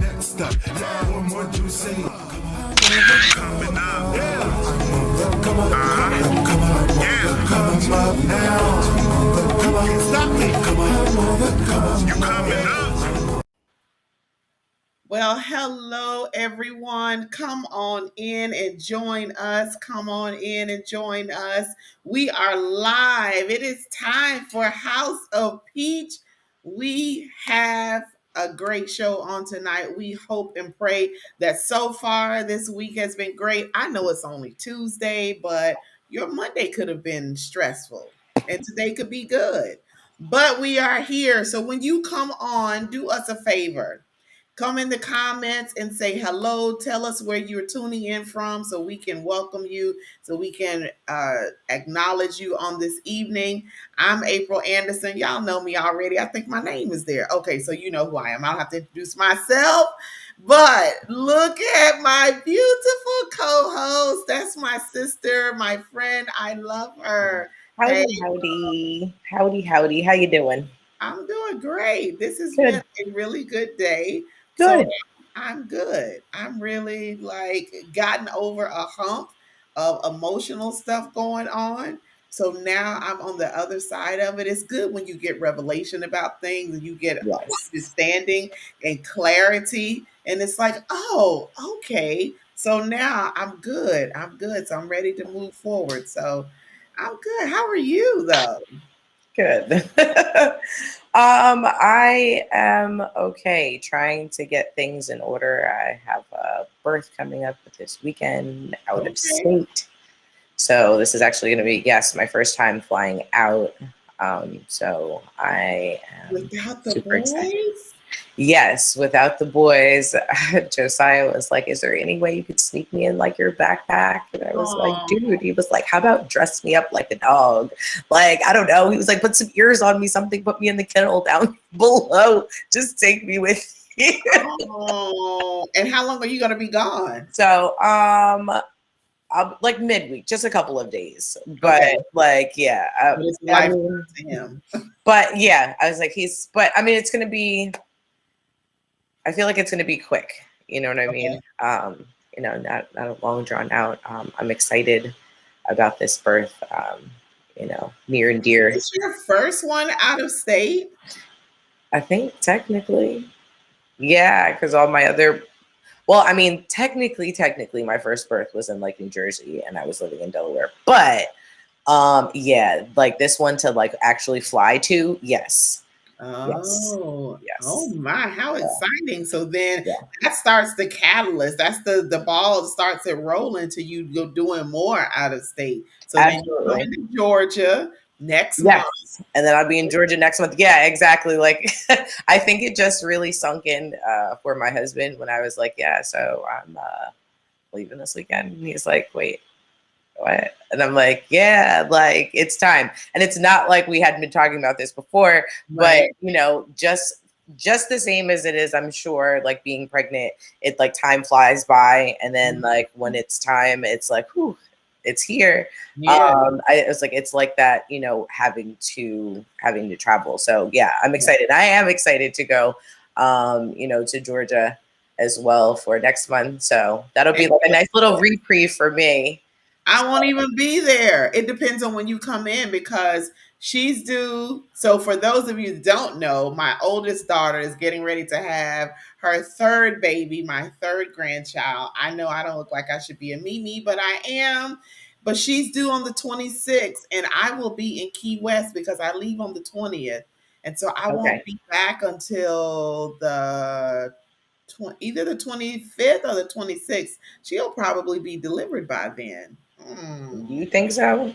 next up. One more do say. Coming up. Yeah. Come on up now. Come on, can't stop me. Come on. You coming up. Well, hello everyone. Come on in and join us. Come on in and join us. We are live. It is time for House of Peach. We have a great show on tonight. We hope and pray that so far this week has been great. I know it's only Tuesday, but your Monday could have been stressful and today could be good. But we are here. So when you come on, do us a favor. Come in the comments and say hello. Tell us where you're tuning in from so we can welcome you, so we can acknowledge you on this evening. I'm April Anderson. Y'all know me already. I think my name is there. Okay, so you know who I am. I don't have to introduce myself. But look at my beautiful co-host. That's my sister, my friend. I love her. Hey, Howdy. How you doing? I'm doing great. This has been Good. a really good day. So Good. I'm good. I'm really like gotten over a hump of emotional stuff going on. So now I'm on the other side of it. It's good when you get revelation about things and you get Yes. understanding and clarity. And it's like, oh, okay. So now I'm good. I'm good. So I'm ready to move forward. So I'm good. How are you though? Good. I am okay, trying to get things in order. I have a birth coming up this weekend out of Okay. state. So this is actually going to be, yes, my first time flying out. So I am Without the super excited. boys? Yes, without the boys, Josiah was like, "Is there any way you could sneak me in like your backpack?" And I was like, Oh, "Dude," he was like, "How about dress me up like a dog? Like, I don't know." He was like, "Put some ears on me, something, put me in the kennel down below. Just take me with you." oh. And how long are you going to be gone? So, like midweek, just a couple of days. But Okay. like, yeah, But it's I life mean, to him. but yeah, I was like, but I mean, it's gonna be. I feel like it's going to be quick. You know what I Okay. mean? Not a long drawn out. I'm excited about this birth. Near and Is dear. this your first one out of state? I think technically, yeah, because all my other. Well, I mean, technically, my first birth was in like New Jersey, and I was living in Delaware. But yeah, like this one to like actually fly to, yes, yes, Oh yes, my, how yeah, exciting. So then yeah. that starts the catalyst. That's the ball starts it rolling to you go doing more out of state. So then you come Absolutely. into Georgia next month. Yes. And then I'll be in Georgia next month. Yeah, exactly. Like, I think it just really sunk in for my husband when I was like, yeah, so I'm leaving this weekend. And he's like, wait, what? And I'm like, yeah, like it's time. And it's not like we hadn't been talking about this before, but Right. just the same as it is, I'm sure, like being pregnant, it like time flies by. And then like when it's time, it's like, whew, it's here. Yeah. It was like it's like that, having to travel. So yeah, I'm excited. I am excited to go, to Georgia as well for next month. So that'll be And like a guess nice little what? reprieve for me. I won't even be there. It depends on when you come in because she's due. So, for those of you that don't know, my oldest daughter is getting ready to have her third baby, my third grandchild. I know I don't look like I should be a Mimi, but I am. But she's due on the 26th, and I will be in Key West because I leave on the 20th. And so I won't Okay. be back until either the 25th or the 26th. She'll probably be delivered by then. You think so?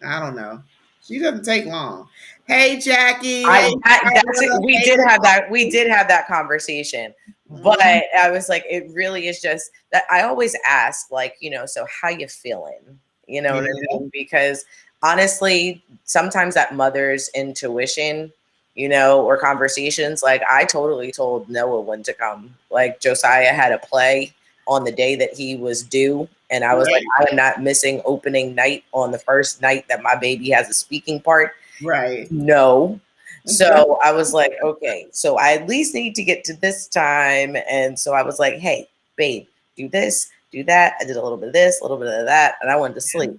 I don't know. She doesn't take long. Hey, Jackie. I Hey, that's it. Carla. We Hey, did have that. We Barbie. did have that conversation, but Mhm. I was like, it really is just that I always ask, like, so how you feeling? You know what I Yeah. mean? Because honestly, sometimes that mother's intuition, or conversations, like I totally told Noah when to come. Like Josiah had a play on the day that he was due. And I was like, Right. I am not missing opening night on the first night that my baby has a speaking part. Right. No. So I was like, okay, so I at least need to get to this time. And so I was like, hey, babe, do this, do that. I did a little bit of this, a little bit of that, and I went to sleep.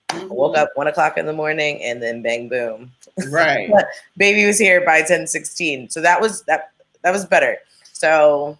I woke up 1 o'clock in the morning, and then bang, boom. Right. Baby was here by 10:16. So that was better. So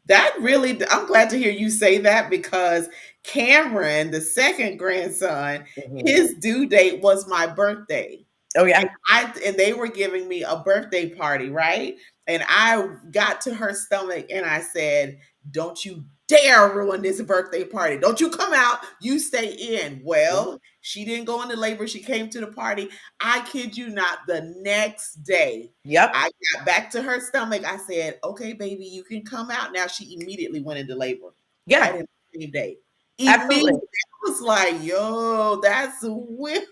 That really, I'm glad to hear you say that, because Cameron, the second grandson, his due date was my birthday. oh yeah. And they were giving me a birthday party, right? And I got to her stomach and I said, "Don't you dare ruin this birthday party. Don't you come out. You stay in." Well, she didn't go into labor. She came to the party. I kid you not, the next day, Yep. I got back to her stomach. I said, "Okay, baby, you can come out now." She immediately went into labor. Yeah. Right in the same day. Absolutely. Immediately. I was like, yo, that's wild.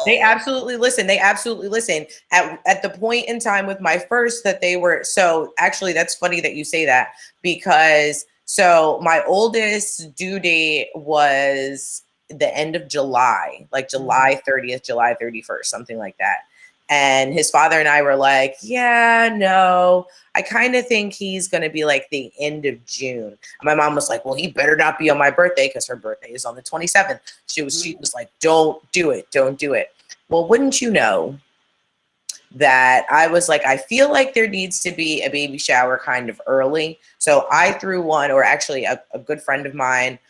They absolutely listen. They absolutely listen. At the point in time with my first that they were, so actually that's funny that you say that, because so my oldest due date was the end of July, like July 30th, July 31st, something like that. And his father and I were like, yeah, no, I kind of think he's going to be like the end of June. And my mom was like, well, he better not be on my birthday, because her birthday is on the 27th. She was like, don't do it. Don't do it. Well, wouldn't you know that I was like, I feel like there needs to be a baby shower kind of early. So I threw one, or actually a good friend of mine,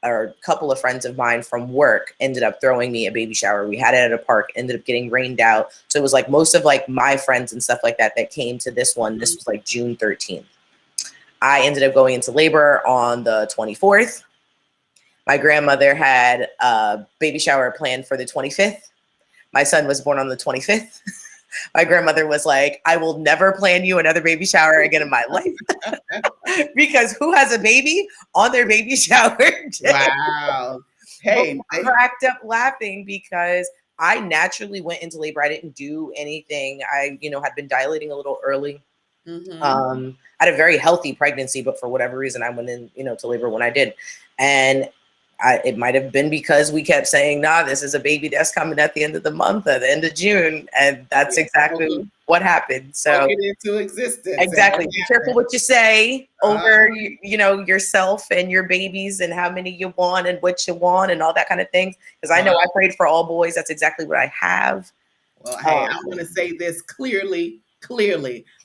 or a couple of friends of mine from work ended up throwing me a baby shower. We had it at a park, ended up getting rained out. So it was like most of like my friends and stuff like that came to this one. This was like June 13th. I ended up going into labor on the 24th. My grandmother had a baby shower planned for the 25th. My son was born on the 25th. My grandmother was like, I will never plan you another baby shower again in my life. Because who has a baby on their baby shower day? Wow. Hey, I cracked up laughing because I naturally went into labor. I didn't do anything. I, had been dilating a little early. I had a very healthy pregnancy, but for whatever reason, I went in, to labor when I did. And it might have been because we kept saying, nah, this is a baby that's coming at the end of the month, at the end of June. And that's exactly what happened. So get into existence. Exactly. Be careful what you say over, yourself and your babies, and how many you want and what you want and all that kind of thing. Because I know I prayed for all boys. That's exactly what I have. Well, hey, I'm going to say this clearly.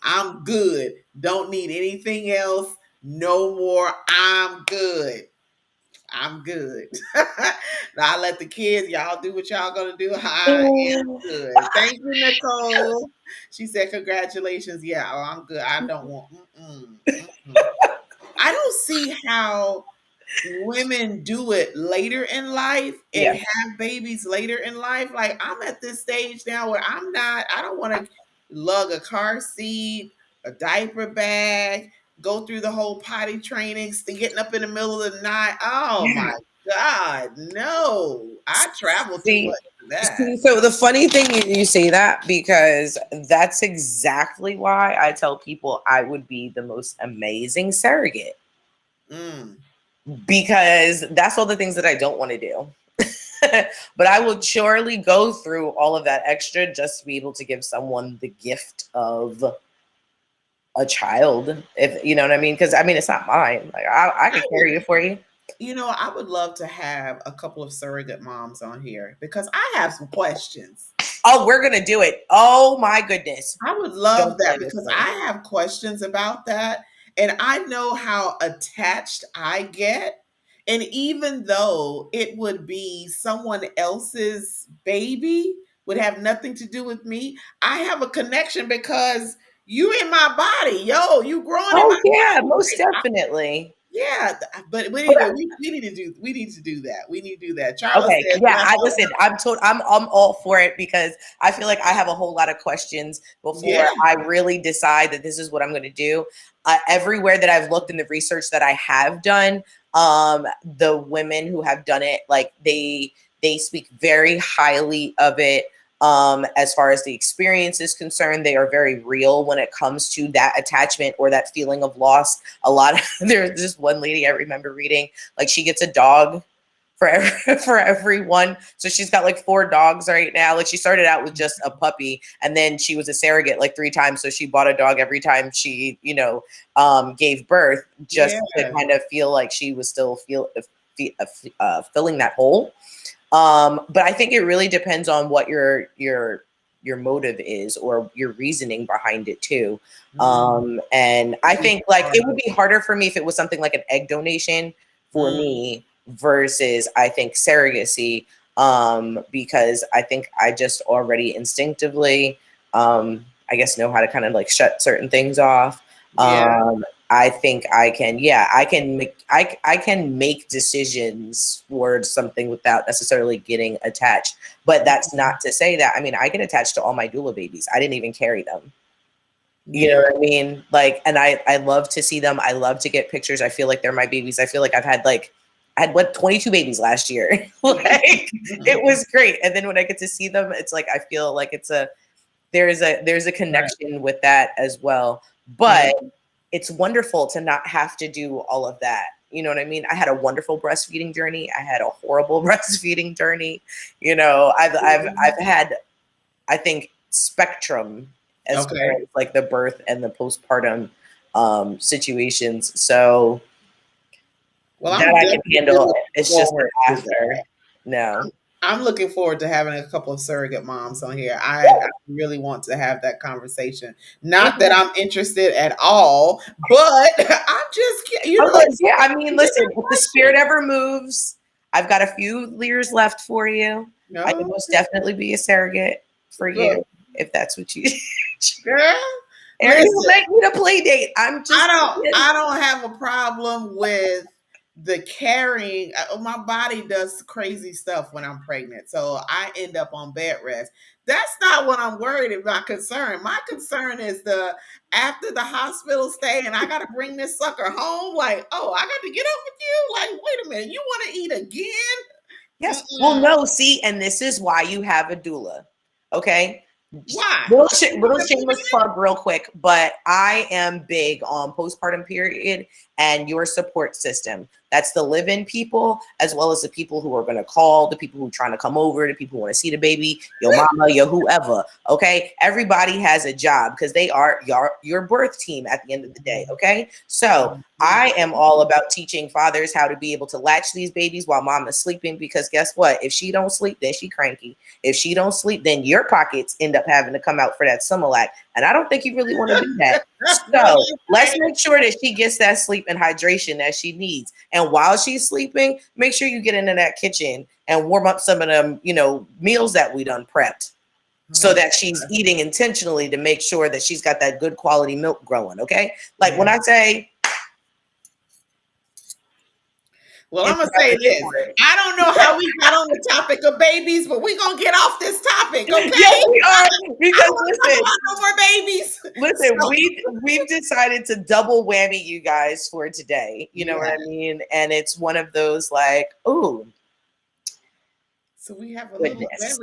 I'm good. Don't need anything else. No more. I'm good. Now I let the kids, y'all do what y'all gonna do. I am good. Thank you, Nicole. She said, congratulations. Yeah, I'm good. I don't want. I don't see how women do it later in life and have babies later in life. Like, I'm at this stage now where I don't want to lug a car seat, a diaper bag, go through the whole potty training, getting up in the middle of the night. Oh my God, no. I travel too much for that. So the funny thing you say that, because that's exactly why I tell people I would be the most amazing surrogate. Because that's all the things that I don't want to do. But I will surely go through all of that extra just to be able to give someone the gift of a child, if you know what I mean. Because it's not mine. Like I can carry it for you. I would love to have a couple of surrogate moms on here, because I have some questions. Oh, we're gonna do it. Oh my goodness. I would love that, because I have questions about that. And I know how attached I get. And even though it would be someone else's baby, would have nothing to do with me, I have a connection because you in my body. Yo, you growing in my body. Most definitely. Yeah, but we need to do that. We need to do that. Charles said, listen. I'm all for it, because I feel like I have a whole lot of questions before I really decide that this is what I'm going to do. Everywhere that I've looked in the research that I have done, the women who have done it, like they speak very highly of it. As far as the experience is concerned, they are very real when it comes to that attachment or that feeling of loss. There's this one lady I remember reading, like she gets a dog for everyone. So she's got like 4 dogs right now. Like she started out with just a puppy, and then she was a surrogate like 3 times. So she bought a dog every time she, gave birth, just to kind of feel like she was still filling that hole. But I think it really depends on what your motive is or your reasoning behind it too. And I think like it would be harder for me if it was something like an egg donation for me versus I think surrogacy, because I think I just already instinctively, I guess know how to kind of like shut certain things off. I think I can make decisions towards something without necessarily getting attached. But that's not to say that, I mean, I get attached to all my doula babies. I didn't even carry them. You know what I mean? Like, and I love to see them. I love to get pictures. I feel like they're my babies. I feel like I had 22 babies last year. Like it was great. And then when I get to see them, it's like, I feel like there's a connection with that as well. But it's wonderful to not have to do all of that. You know what I mean? I had a wonderful breastfeeding journey. I had a horrible breastfeeding journey. I've had, I think, spectrum as far as like the birth and the postpartum situations. So that I can handle. It's just after. No. I'm looking forward to having a couple of surrogate moms on here. I really want to have that conversation. Not that I'm interested at all, but I'm just, yeah. I mean, listen, if the spirit ever moves, I've got a few years left for you. I can most definitely be a surrogate for you if that's what you. Girl, Aaron, you make me a play date. I don't have a problem with the carrying. My body does crazy stuff when I'm pregnant, so I end up on bed rest. That's not what I'm worried about. Concern. My concern is after the hospital stay, and I got to bring this sucker home. Like, oh, I got to get up with you. Like, wait a minute, you want to eat again? Yes. Well, no. See, and this is why you have a doula. Okay. Why? Little shameless plug real quick, but I am big on postpartum period and your support system. That's the live-in people, as well as the people who are going to call, the people who are trying to come over, the people who want to see the baby, your mama, your whoever. Okay. Everybody has a job because they are your birth team at the end of the day. Okay. So I am all about teaching fathers how to be able to latch these babies while mom is sleeping, because guess what? If she don't sleep, then she cranky. If she don't sleep, then your pockets end up having to come out for that Similac. And I don't think you really want to do that. So let's make sure that she gets that sleep and hydration that she needs. And while she's sleeping, make sure you get into that kitchen and warm up some of them, meals that we done prepped, so that she's eating intentionally to make sure that she's got that good quality milk growing. Okay. Like when I say, well, I'm going to say this. I don't know how we got on the topic of babies, but we're going to get off this topic, okay? Yes, we are. Because listen, no more babies. Listen, we've decided to double whammy you guys for today. You know what I mean? And it's one of those like, ooh. So we have a goodness.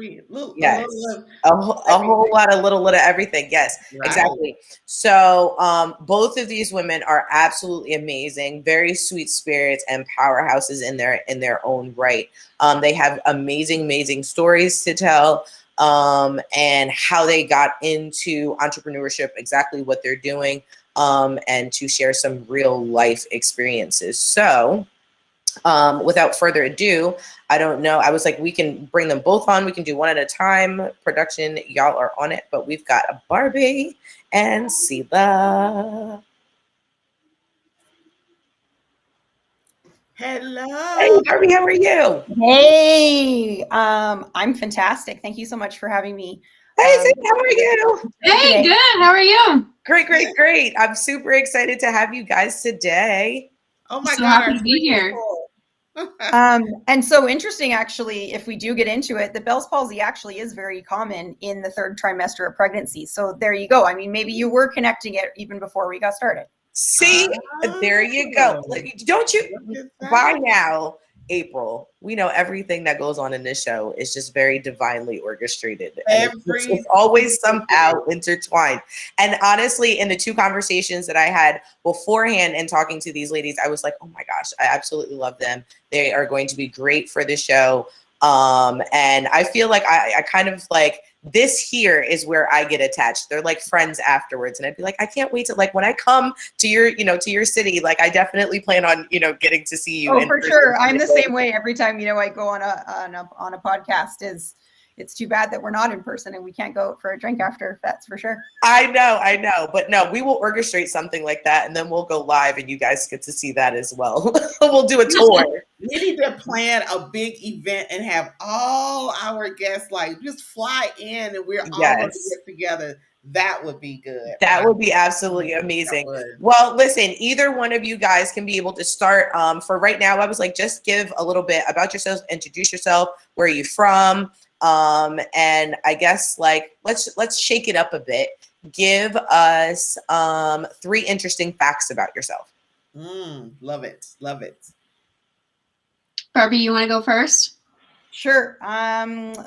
a whole lot of little everything. Yes, right. Exactly. So both of these women are absolutely amazing, very sweet spirits and powerhouses in their own right. They have amazing stories to tell, and how they got into entrepreneurship, exactly what they're doing, and to share some real life experiences. So without further ado, I don't know. I was like, we can bring them both on. We can do one at a time. Production, y'all are on it. But we've got a Barbie and Sela. Hello. Hey, Barbie, how are you? Hey, I'm fantastic. Thank you so much for having me. Hey, Sela, how are you? Hey, good. How are you? Great. I'm super excited to have you guys today. Oh my so God. Happy to be here. And so interesting, actually, if we do get into it, the Bell's palsy actually is very common in the 3rd trimester of pregnancy. So there you go. I mean, maybe you were connecting it even before we got started. See, there you go. Don't you, by now, April, we know everything that goes on in this show is just very divinely orchestrated. And it's always somehow intertwined. And honestly, in the 2 conversations that I had beforehand and talking to these ladies, I was like, oh my gosh, I absolutely love them. They are going to be great for the show. And I feel like I kind of like, this here is where I get attached. They're like friends afterwards. And I'd be like, I can't wait to, like, when I come to your, to your city, like, I definitely plan on, getting to see you. Oh, for sure. I'm the same way every time, I go on a podcast. It's too bad that we're not in person and we can't go out for a drink after. That's for sure. I know. But no, we will orchestrate something like that. And then we'll go live and you guys get to see that as well. We'll do a tour. We need to plan a big event and have all our guests like just fly in and we're all going to get together. That would be good. That would be absolutely amazing. Well, listen, either one of you guys can be able to start. For right now, I was like, just give a little bit about yourselves, introduce yourself, where are you from? And I guess like, let's shake it up a bit. Give us 3 interesting facts about yourself. Love it. Love it. Barbie, you want to go first? Sure.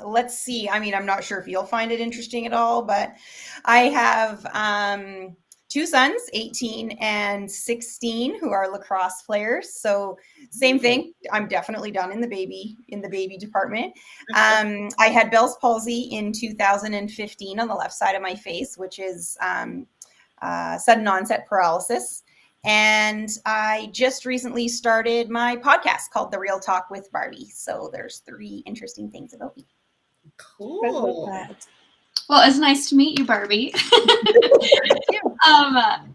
Let's see. I mean, I'm not sure if you'll find it interesting at all, but I have 2 sons, 18 and 16, who are lacrosse players. So same thing. I'm definitely done in the baby department. I had Bell's palsy in 2015 on the left side of my face, which is sudden onset paralysis. And I just recently started my podcast called The Real Talk with Barbie. So there's 3 interesting things about me. Cool. Well, it's nice to meet you, Barbie.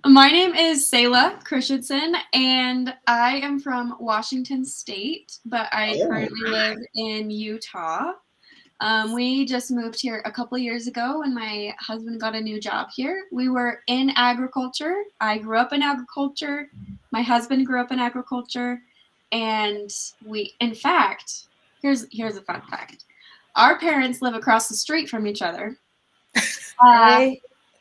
My name is Selah Christensen, and I am from Washington State, but I currently live in Utah. We just moved here a couple of years ago when my husband got a new job here. We were in agriculture. I grew up in agriculture. My husband grew up in agriculture. And in fact, here's a fun fact. Our parents live across the street from each other.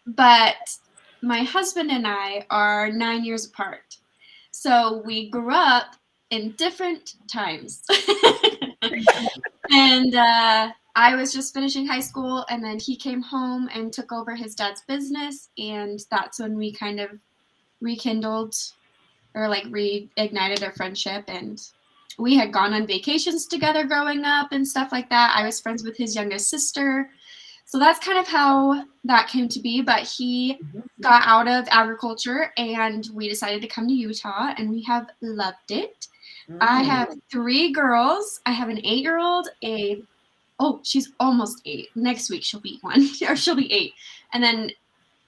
But my husband and I are 9 years apart. So we grew up in different times. And I was just finishing high school, and then he came home and took over his dad's business, and that's when we kind of rekindled or like reignited our friendship. And we had gone on vacations together growing up and stuff like that. I was friends with his youngest sister. So that's kind of how that came to be. But he got out of agriculture, and we decided to come to Utah, and we have loved it. I have 3 girls. I have an 8-year-old, she's almost 8. Next week she'll be 1, or she'll be 8. And then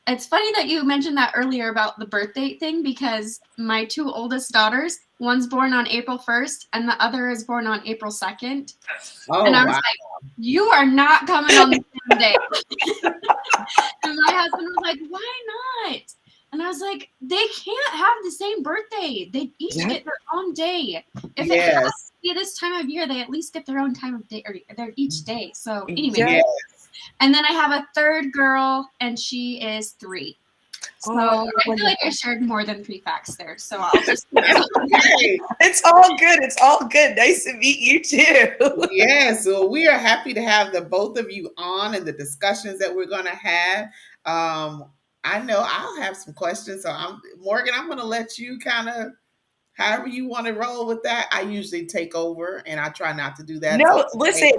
it's funny that you mentioned that earlier about the birth date thing, because my 2 oldest daughters, one's born on April 1st and the other is born on April 2nd. And I was like, you are not coming on the same day. And my husband was like, why not? And I was like, they can't have the same birthday. They each get their own day. If it has to be this time of year, they at least get their own time of day, or they're each day. So anyway. And then I have a 3rd girl, and she is 3. So I feel like I shared more than 3 facts there. So I'll just. It's all good. It's all good. Nice to meet you too. Yes. So we are happy to have the both of you on and the discussions that we're going to have. I know I'll have some questions. So Morgan, I'm going to let you kind of, however you want to roll with that. I usually take over, and I try not to do that. No, listen,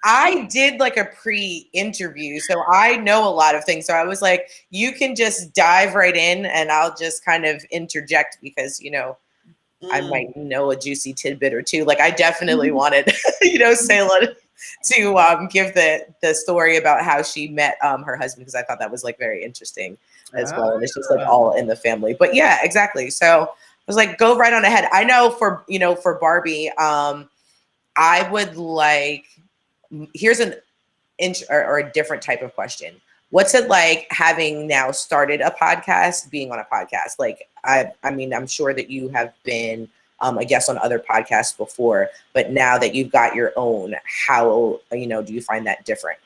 I did like a pre-interview, so I know a lot of things. So I was like, you can just dive right in, and I'll just kind of interject because, I might know a juicy tidbit or 2. Like I definitely wanted, Selah to give the story about how she met her husband, because I thought that was like very interesting as well. And it's just like all in the family. But yeah, exactly. So I was like, go right on ahead. I know for Barbie, I would like, here's an or a different type of question. What's it like having now started a podcast, being on a podcast? Like, I mean, I'm sure that you have been a guest on other podcasts before, but now that you've got your own, how, do you find that different?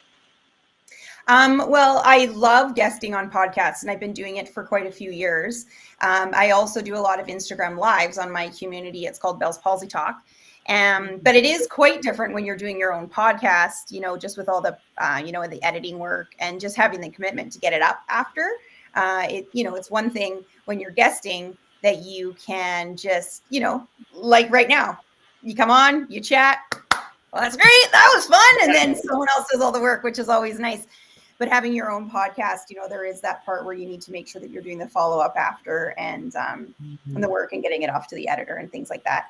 Well, I love guesting on podcasts, and I've been doing it for quite a few years. I also do a lot of Instagram lives on my community. It's called Bell's Palsy Talk. But it is quite different when you're doing your own podcast, just with all the, the editing work and just having the commitment to get it up after. It's one thing when you're guesting that you can just, like right now, you come on, you chat. Well, that's great. That was fun. And then someone else does all the work, which is always nice. But having your own podcast, there is that part where you need to make sure that you're doing the follow-up after and the work and getting it off to the editor and things like that.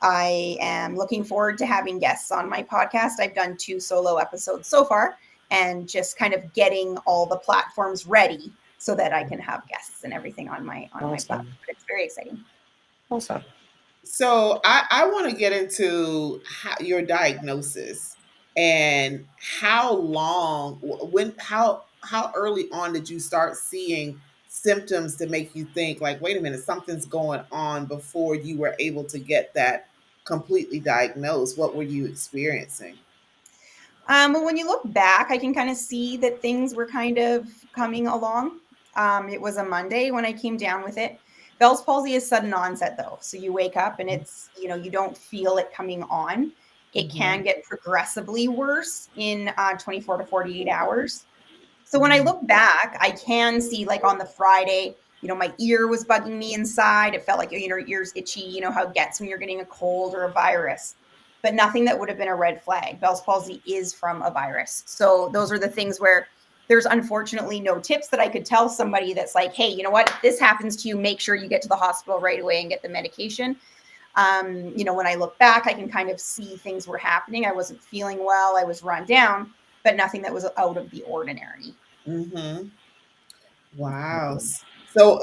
I am looking forward to having guests on my podcast. I've done 2 solo episodes so far and just kind of getting all the platforms ready so that I can have guests and everything on my platform. It's very exciting. Awesome. So I want to get into your diagnosis and how early on did you start seeing symptoms to make you think like, wait a minute, something's going on before you were able to get that completely diagnosed? What were you experiencing? Well, when you look back, I can kind of see that things were kind of coming along. It was a Monday when I came down with it. Bell's palsy is sudden onset though. So you wake up and it's, you don't feel it coming on. It can get progressively worse in 24 to 48 hours. So when I look back, I can see like on the Friday, my ear was bugging me inside. It felt like, your ear's itchy, how it gets when you're getting a cold or a virus, but nothing that would have been a red flag. Bell's palsy is from a virus. So those are the things where there's unfortunately no tips that I could tell somebody that's like, hey, you know what, this happens to you, make sure you get to the hospital right away and get the medication. When I look back, I can kind of see things were happening. I wasn't feeling well. I was run down, but nothing that was out of the ordinary. Wow. So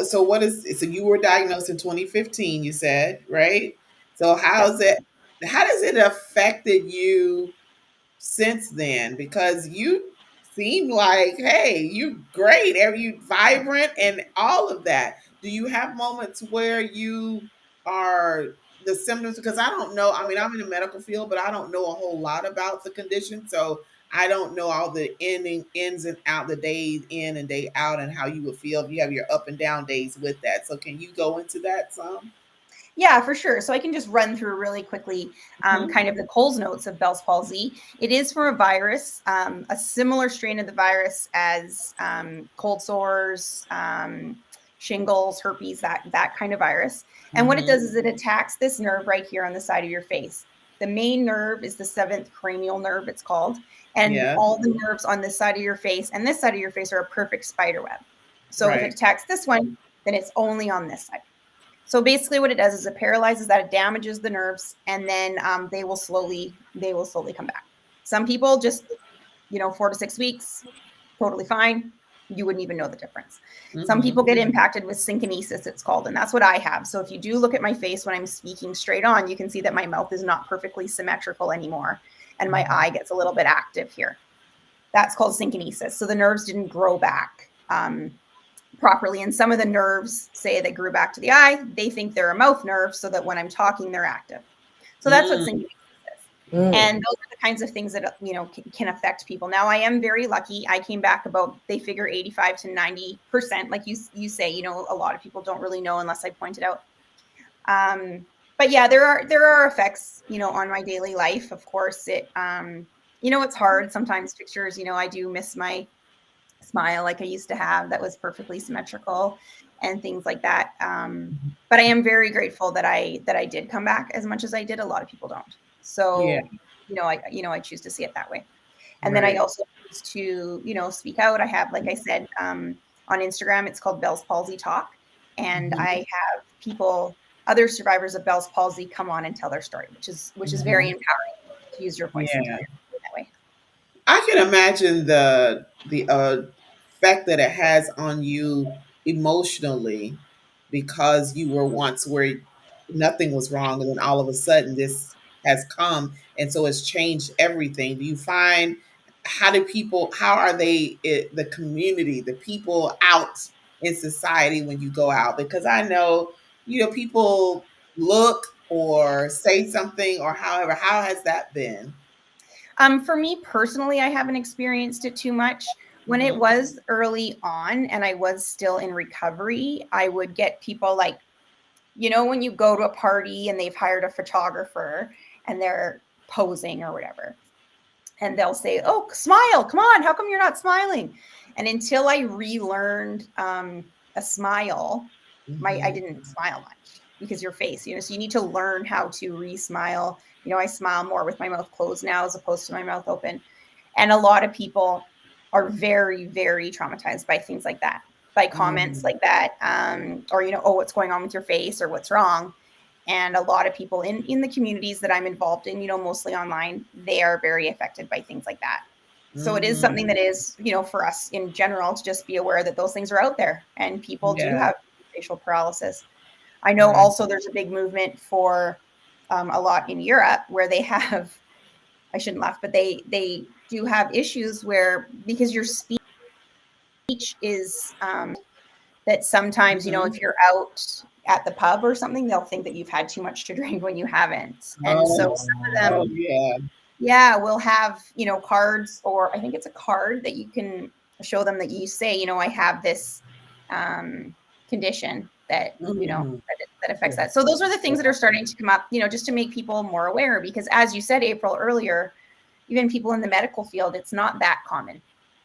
you were diagnosed in 2015, you said, right? So how does it affected you since then? Because you seem like, hey, you great, you vibrant and all of that. Do you have moments where you are the symptoms? Because I don't know. I mean, I'm in the medical field, but I don't know a whole lot about the condition. So I don't know all the ins and out, the days in and day out, and how you would feel if you have your up and down days with that. So can you go into that some? Yeah, for sure. So I can just run through really quickly kind of the Coles notes of Bell's palsy. It is from a virus, a similar strain of the virus as cold sores, shingles, herpes, that kind of virus. And what it does is it attacks this nerve right here on the side of your face. The main nerve is the 7th cranial nerve, it's called. And all the nerves on this side of your face and this side of your face are a perfect spider web. So if it attacks this one, then it's only on this side. So basically what it does is it paralyzes that, it damages the nerves, and then they will slowly come back. Some people just, 4 to 6 weeks, totally fine. You wouldn't even know the difference. Some people get impacted with synkinesis, it's called, and that's what I have. So if you do look at my face when I'm speaking straight on, you can see that my mouth is not perfectly symmetrical anymore, and my eye gets a little bit active here. That's called synkinesis. So the nerves didn't grow back properly. And some of the nerves say that grew back to the eye, they think they're a mouth nerve so that when I'm talking, they're active. So that's what synkinesis is. And those are the kinds of things that, can affect people. Now, I am very lucky. I came back they figure 85 to 90%. Like you say, a lot of people don't really know unless I point it out. But yeah, there are effects, on my daily life. Of course, it's hard sometimes. Pictures, I do miss my smile like I used to have that was perfectly symmetrical and things like that. But I am very grateful that I did come back as much as I did. A lot of people don't. So, I choose to see it that way. And then I also choose to, speak out. I have, like I said, on Instagram, it's called Bell's Palsy Talk. And I have people, other survivors of Bell's palsy come on and tell their story, which is very empowering to use your voice that way. I can imagine the effect that it has on you emotionally, because you were once where nothing was wrong, and then all of a sudden this has come, and so it's changed everything. Do you find, how are they, the community, the people out in society when you go out? Because I know, people look or say something or however. How has that been? For me personally, I haven't experienced it too much. When it was early on and I was still in recovery, I would get people like you know, when you go to a party and they've hired a photographer and they're posing or whatever, and they'll say, "Oh, smile, come on, how come you're not smiling?" And until I relearned a smile, I didn't smile much, because your face, you know, so you need to learn how to re-smile. You know, I smile more with my mouth closed now as opposed to my mouth open. And a lot of people are very, very traumatized by things like that, by comments like that, or, you know, "Oh, what's going on with your face?" or "What's wrong?" And a lot of people in the communities that I'm involved in, you know, mostly online, they are very affected by things like that. So it is something that is, you know, for us in general to just be aware that those things are out there, and people do Yeah. have facial paralysis. I know Right. also there's a big movement for a lot in Europe where they have, I shouldn't laugh, but they do have issues where, because your speech is that sometimes, you know, if you're out at the pub or something, they'll think that you've had too much to drink when you haven't. And so some of Oh, them, yeah. yeah, will have, you know, cards, or I think it's a card that you can show them that you say, you know, "I have this condition that, you know, that affects that." So those are the things that are starting to come up, you know, just to make people more aware, because as you said, April, earlier, even people in the medical field, it's not that common.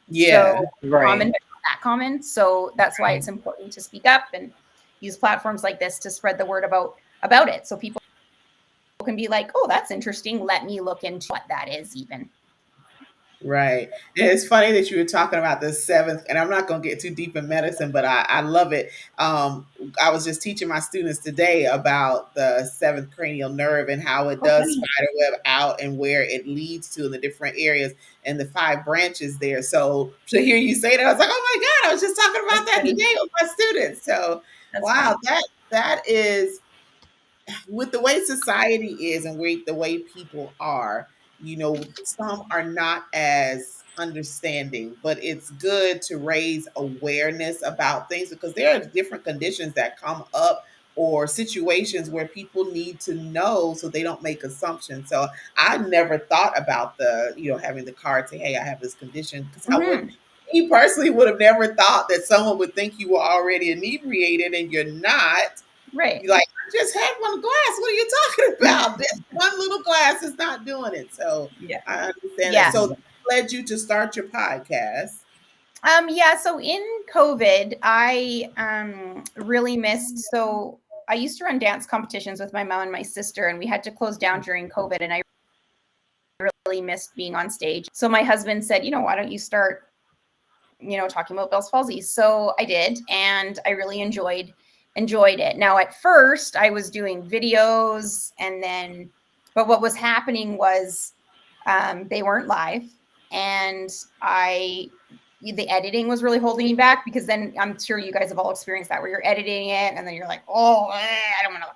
Yeah. So Right. common, but not that common. So that's why it's important to speak up and use platforms like this to spread the word about it, so people can be like, "Oh, that's interesting. Let me look into what that is even." Right. And it's funny that you were talking about the seventh, and I'm not going to get too deep in medicine, but I love it. I was just teaching my students today about the seventh cranial nerve and how it Oh, does funny. spider web out and where it leads to in the different areas and the 5 branches there. So to hear you say that, I was like, oh my God, I was just talking about That's that funny. today with my students. So That's wow, funny. that is, with the way society is and the way people are, you know, some are not as understanding, but it's good to raise awareness about things, because there are different conditions that come up or situations where people need to know so they don't make assumptions. So I never thought about the, you know, having the card say, "Hey, I have this condition," because I would, Mhm. he personally would have never thought that someone would think you were already inebriated and you're not. Right. You're like, "I just had one glass. What are you talking about? This one little glass is not doing it." So Yeah. I understand that. Yeah. So that led you to start your podcast. Yeah, so in COVID, I really missed, so I used to run dance competitions with my mom and my sister, and we had to close down during COVID, and I really missed being on stage. So my husband said, "You know, why don't you start, you know, talking about Bell's palsy?" So I did, and I really enjoyed it. Now at first I was doing videos, and then, but what was happening was they weren't live, and the editing was really holding me back, because then I'm sure you guys have all experienced that, where you're editing it and then you're like, "Oh, I don't want to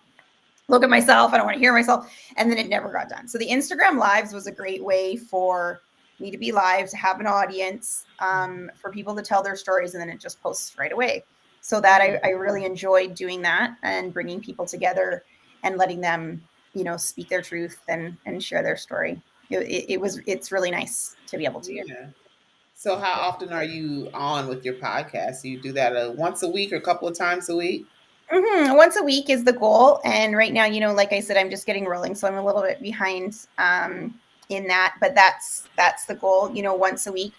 look at myself. I don't want to hear myself." And then it never got done. So the Instagram lives was a great way for me to be live, to have an audience, for people to tell their stories, and then it just posts right away. So that I really enjoyed doing that and bringing people together and letting them, you know, speak their truth and share their story. It's really nice to be able to. Yeah. So how often are you on with your podcast? Do you do that once a week or a couple of times a week? Once a week is the goal, and right now, you know, like I said, I'm just getting rolling, so I'm a little bit behind in that, but that's the goal, you know, once a week.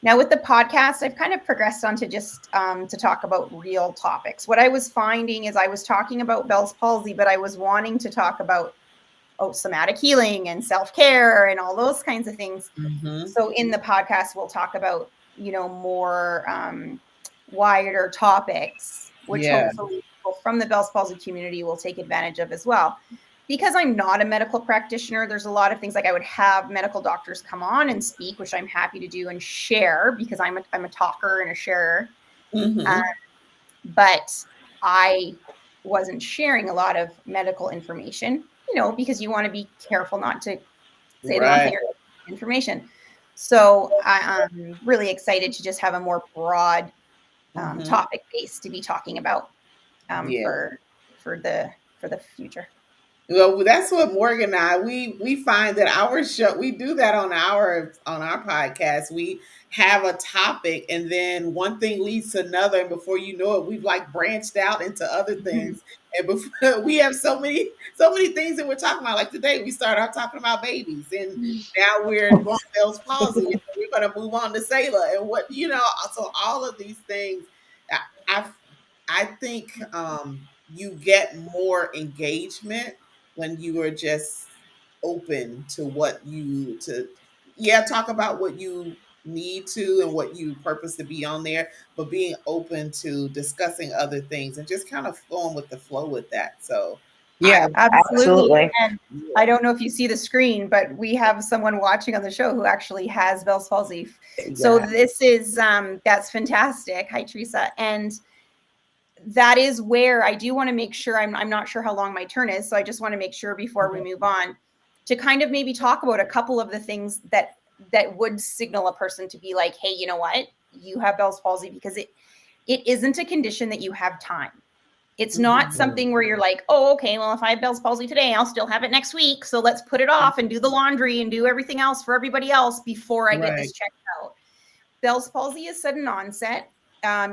Now with the podcast, I've kind of progressed on to just to talk about real topics. What I was finding is I was talking about Bell's palsy, but I was wanting to talk about somatic healing and self-care and all those kinds of things. Mm-hmm. So in the podcast, we'll talk about, you know, more wider topics, which Yeah. hopefully people from the Bell's palsy community will take advantage of as well. Because I'm not a medical practitioner, there's a lot of things, like I would have medical doctors come on and speak, which I'm happy to do and share, because I'm a talker and a sharer. Mm-hmm. But I wasn't sharing a lot of medical information, you know, because you want to be careful not to say the wrong Right. thing or information. So I'm really excited to just have a more broad Mm-hmm. topic base to be talking about Yeah. for the future. Well, that's what Morgan and I we find that our show we do that on our podcast. We have a topic and then one thing leads to another, and before you know it, we've like branched out into other things. And before we have so many things that we're talking about. Like today, we started out talking about babies, and now we're going Bell's palsy, and we're going to move on to Sailor and what you know. So all of these things, I I, I think you get more engagement when you are just open to what you to yeah talk about what you need to and what you purpose to be on there, but being open to discussing other things and just kind of going with the flow with that. So Yeah, Absolutely. absolutely. And I don't know if you see the screen, but we have someone watching on the show who actually has Bell's palsy. So Yeah. this is that's fantastic. Hi, Teresa. And that is where I do want to make sure I'm not sure how long my turn is. So I just want to make sure before we move on to kind of maybe talk about a couple of the things that would signal a person to be like, hey, you know what? You have Bell's palsy, because it isn't a condition that you have time. It's not something where you're like, oh, okay, well, if I have Bell's palsy today, I'll still have it next week. So let's put it off and do the laundry and do everything else for everybody else before I get this Right. checked out. Bell's palsy is sudden onset.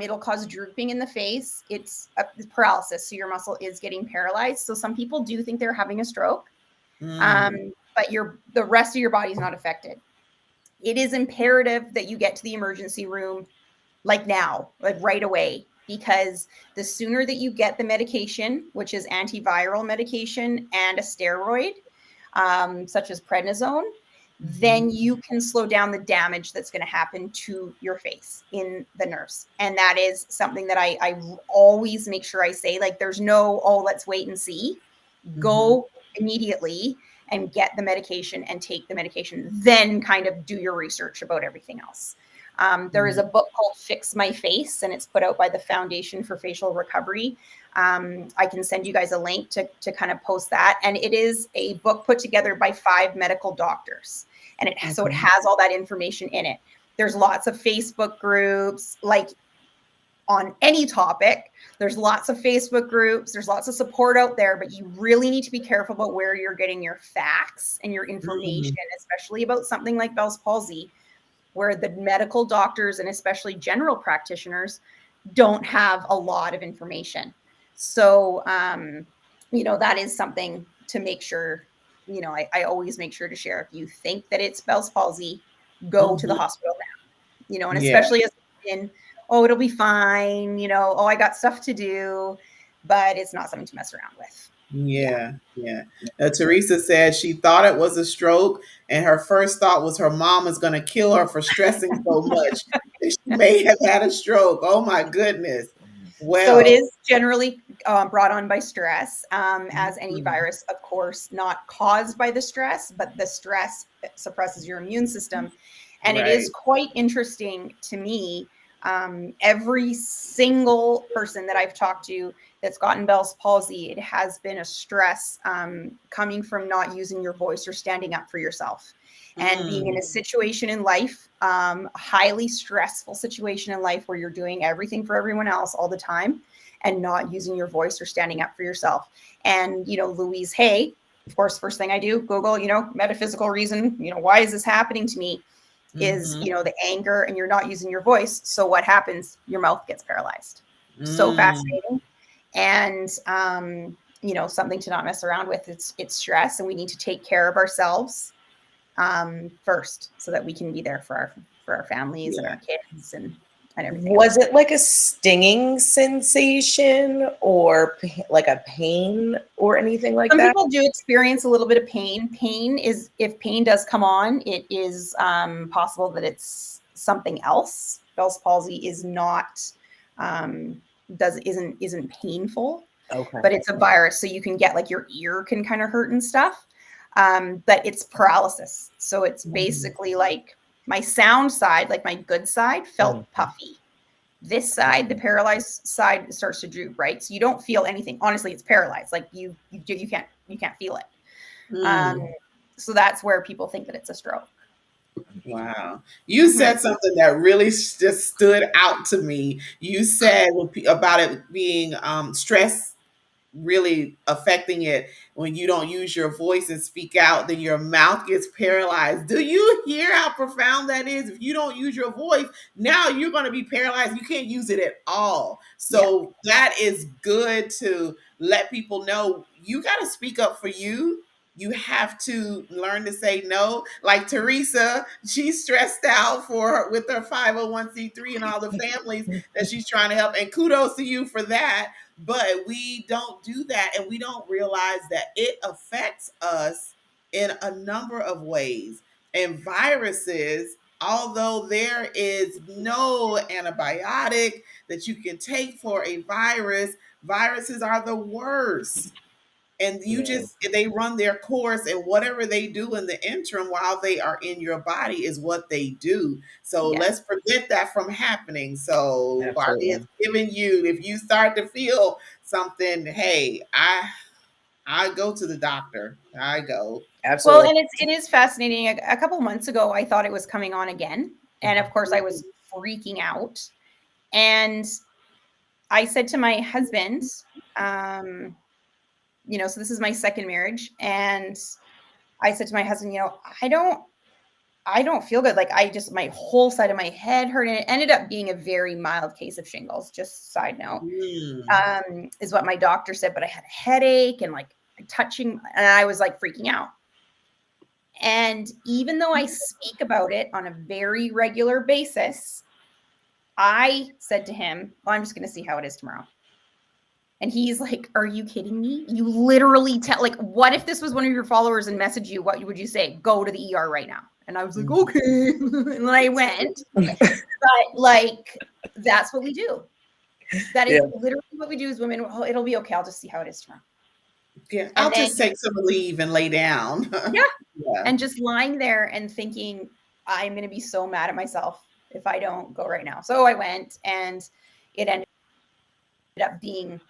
It'll cause drooping in the face. It's paralysis. So your muscle is getting paralyzed. So some people do think they're having a stroke, but the rest of your body is not affected. It is imperative that you get to the emergency room like now, like right away, because the sooner that you get the medication, which is antiviral medication and a steroid, such as prednisone, then you can slow down the damage that's going to happen to your face in the nerves. And that is something that I always make sure I say, like, there's no, oh, let's wait and see. Go immediately and get the medication and take the medication, then kind of do your research about everything else. There is a book called Fix My Face, and it's put out by the Foundation for Facial Recovery. I can send you guys a link to kind of post that. And it is a book put together by 5 medical doctors. And so it has all that information in it. There's lots of Facebook groups, like on any topic. There's lots of Facebook groups. There's lots of support out there, but you really need to be careful about where you're getting your facts and your information, especially about something like Bell's palsy, where the medical doctors and especially general practitioners don't have a lot of information. So, that is something to make sure, I always make sure to share. If you think that it's Bell's palsy, go to the hospital now, and especially as in, oh, it'll be fine, oh, I got stuff to do, but it's not something to mess around with. Yeah. Teresa said she thought it was a stroke, and her first thought was her mom is going to kill her for stressing so much. She may have had a stroke. Oh my goodness. Well, so it is generally brought on by stress, as any virus, of course, not caused by the stress, but the stress suppresses your immune system. And it is quite interesting to me. Every single person that I've talked to that's gotten Bell's palsy, it has been a stress coming from not using your voice or standing up for yourself. And being in a situation in life, highly stressful situation in life where you're doing everything for everyone else all the time and not using your voice or standing up for yourself. And, Louise Hay, of course, first thing I do, Google, metaphysical reason, why is this happening to me? Is, the anger, and you're not using your voice. So what happens? Your mouth gets paralyzed. So fascinating. And, something to not mess around with. It's stress, and we need to take care of ourselves first, so that we can be there for our families and our kids and everything. Was it like a stinging sensation or like a pain or anything like that? Some people do experience a little bit of pain. If pain does come on, it is possible that it's something else. Bell's palsy is not isn't painful. Okay. But it's a virus, so you can get like your ear can kind of hurt and stuff. But it's paralysis. So it's basically like my sound side, like my good side, felt puffy. This side, the paralyzed side, starts to droop, right? So you don't feel anything. Honestly, it's paralyzed. Like you can't feel it. So that's where people think that it's a stroke. Wow. You said something that really just stood out to me. You said about it being stress really affecting it. When you don't use your voice and speak out, then your mouth gets paralyzed. Do you hear how profound that is? If you don't use your voice, now you're going to be paralyzed. You can't use it at all. So that is good to let people know. You got to speak up for you. You have to learn to say no. Like Teresa, she's stressed out with her 501c3 and all the families that she's trying to help. And kudos to you for that. But we don't do that, and we don't realize that it affects us in a number of ways. And viruses, although there is no antibiotic that you can take for a virus, viruses are the worst. And they run their course, and whatever they do in the interim while they are in your body is what they do. So let's prevent that from happening. So Barbie is giving you, if you start to feel something, hey, I go to the doctor. I go. Absolutely. Well, and it is fascinating. A couple months ago, I thought it was coming on again. And of course, I was freaking out. And I said to my husband, so this is my second marriage. And I said to my husband, I don't feel good. Like my whole side of my head hurt. And it ended up being a very mild case of shingles, just side note, is what my doctor said. But I had a headache and like touching, and I was like freaking out. And even though I speak about it on a very regular basis, I said to him, well, I'm just going to see how it is tomorrow. And he's like, are you kidding me? You literally what if this was one of your followers and messaged you? What would you say? Go to the ER right now. And I was like, okay. And then I went. But that's what we do. That is literally what we do as women. Oh, it'll be okay. I'll just see how it is tomorrow. Yeah. I'll just take some leave and lay down. Yeah. And just lying there and thinking, I'm going to be so mad at myself if I don't go right now. So I went, and it ended up being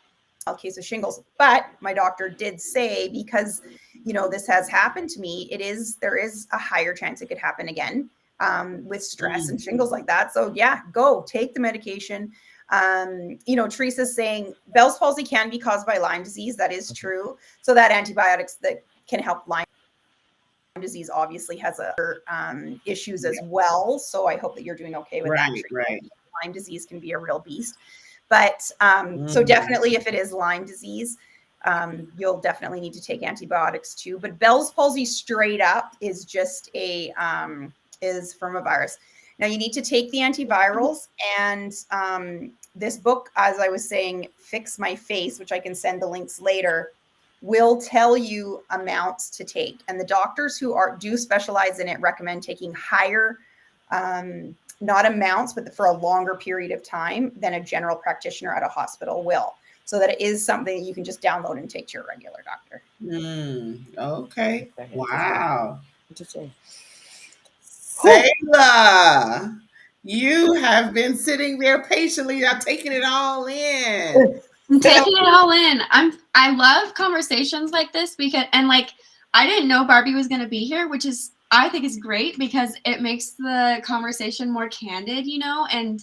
a case of shingles. But my doctor did say, because this has happened to me, there is a higher chance it could happen again with stress and shingles like that. So go take the medication. Teresa's saying Bell's palsy can be caused by Lyme disease. That is true. So that antibiotics that can help Lyme disease obviously has other issues as well. So I hope that you're doing okay with that. Right. Lyme disease can be a real beast. But so definitely if it is Lyme disease, you'll definitely need to take antibiotics too. But Bell's palsy straight up is just is from a virus. Now you need to take the antivirals, and this book, as I was saying, Fix My Face, which I can send the links later, will tell you amounts to take. And the doctors who do specialize in it recommend taking higher not amounts, but for a longer period of time than a general practitioner at a hospital will. So that it is something that you can just download and take to your regular doctor. Okay. Wow. Interesting. Sayla, you have been sitting there patiently, now taking it all in. I'm taking it all in. I love conversations like this because, and I didn't know Barbie was going to be here, which is, I think is great because it makes the conversation more candid, and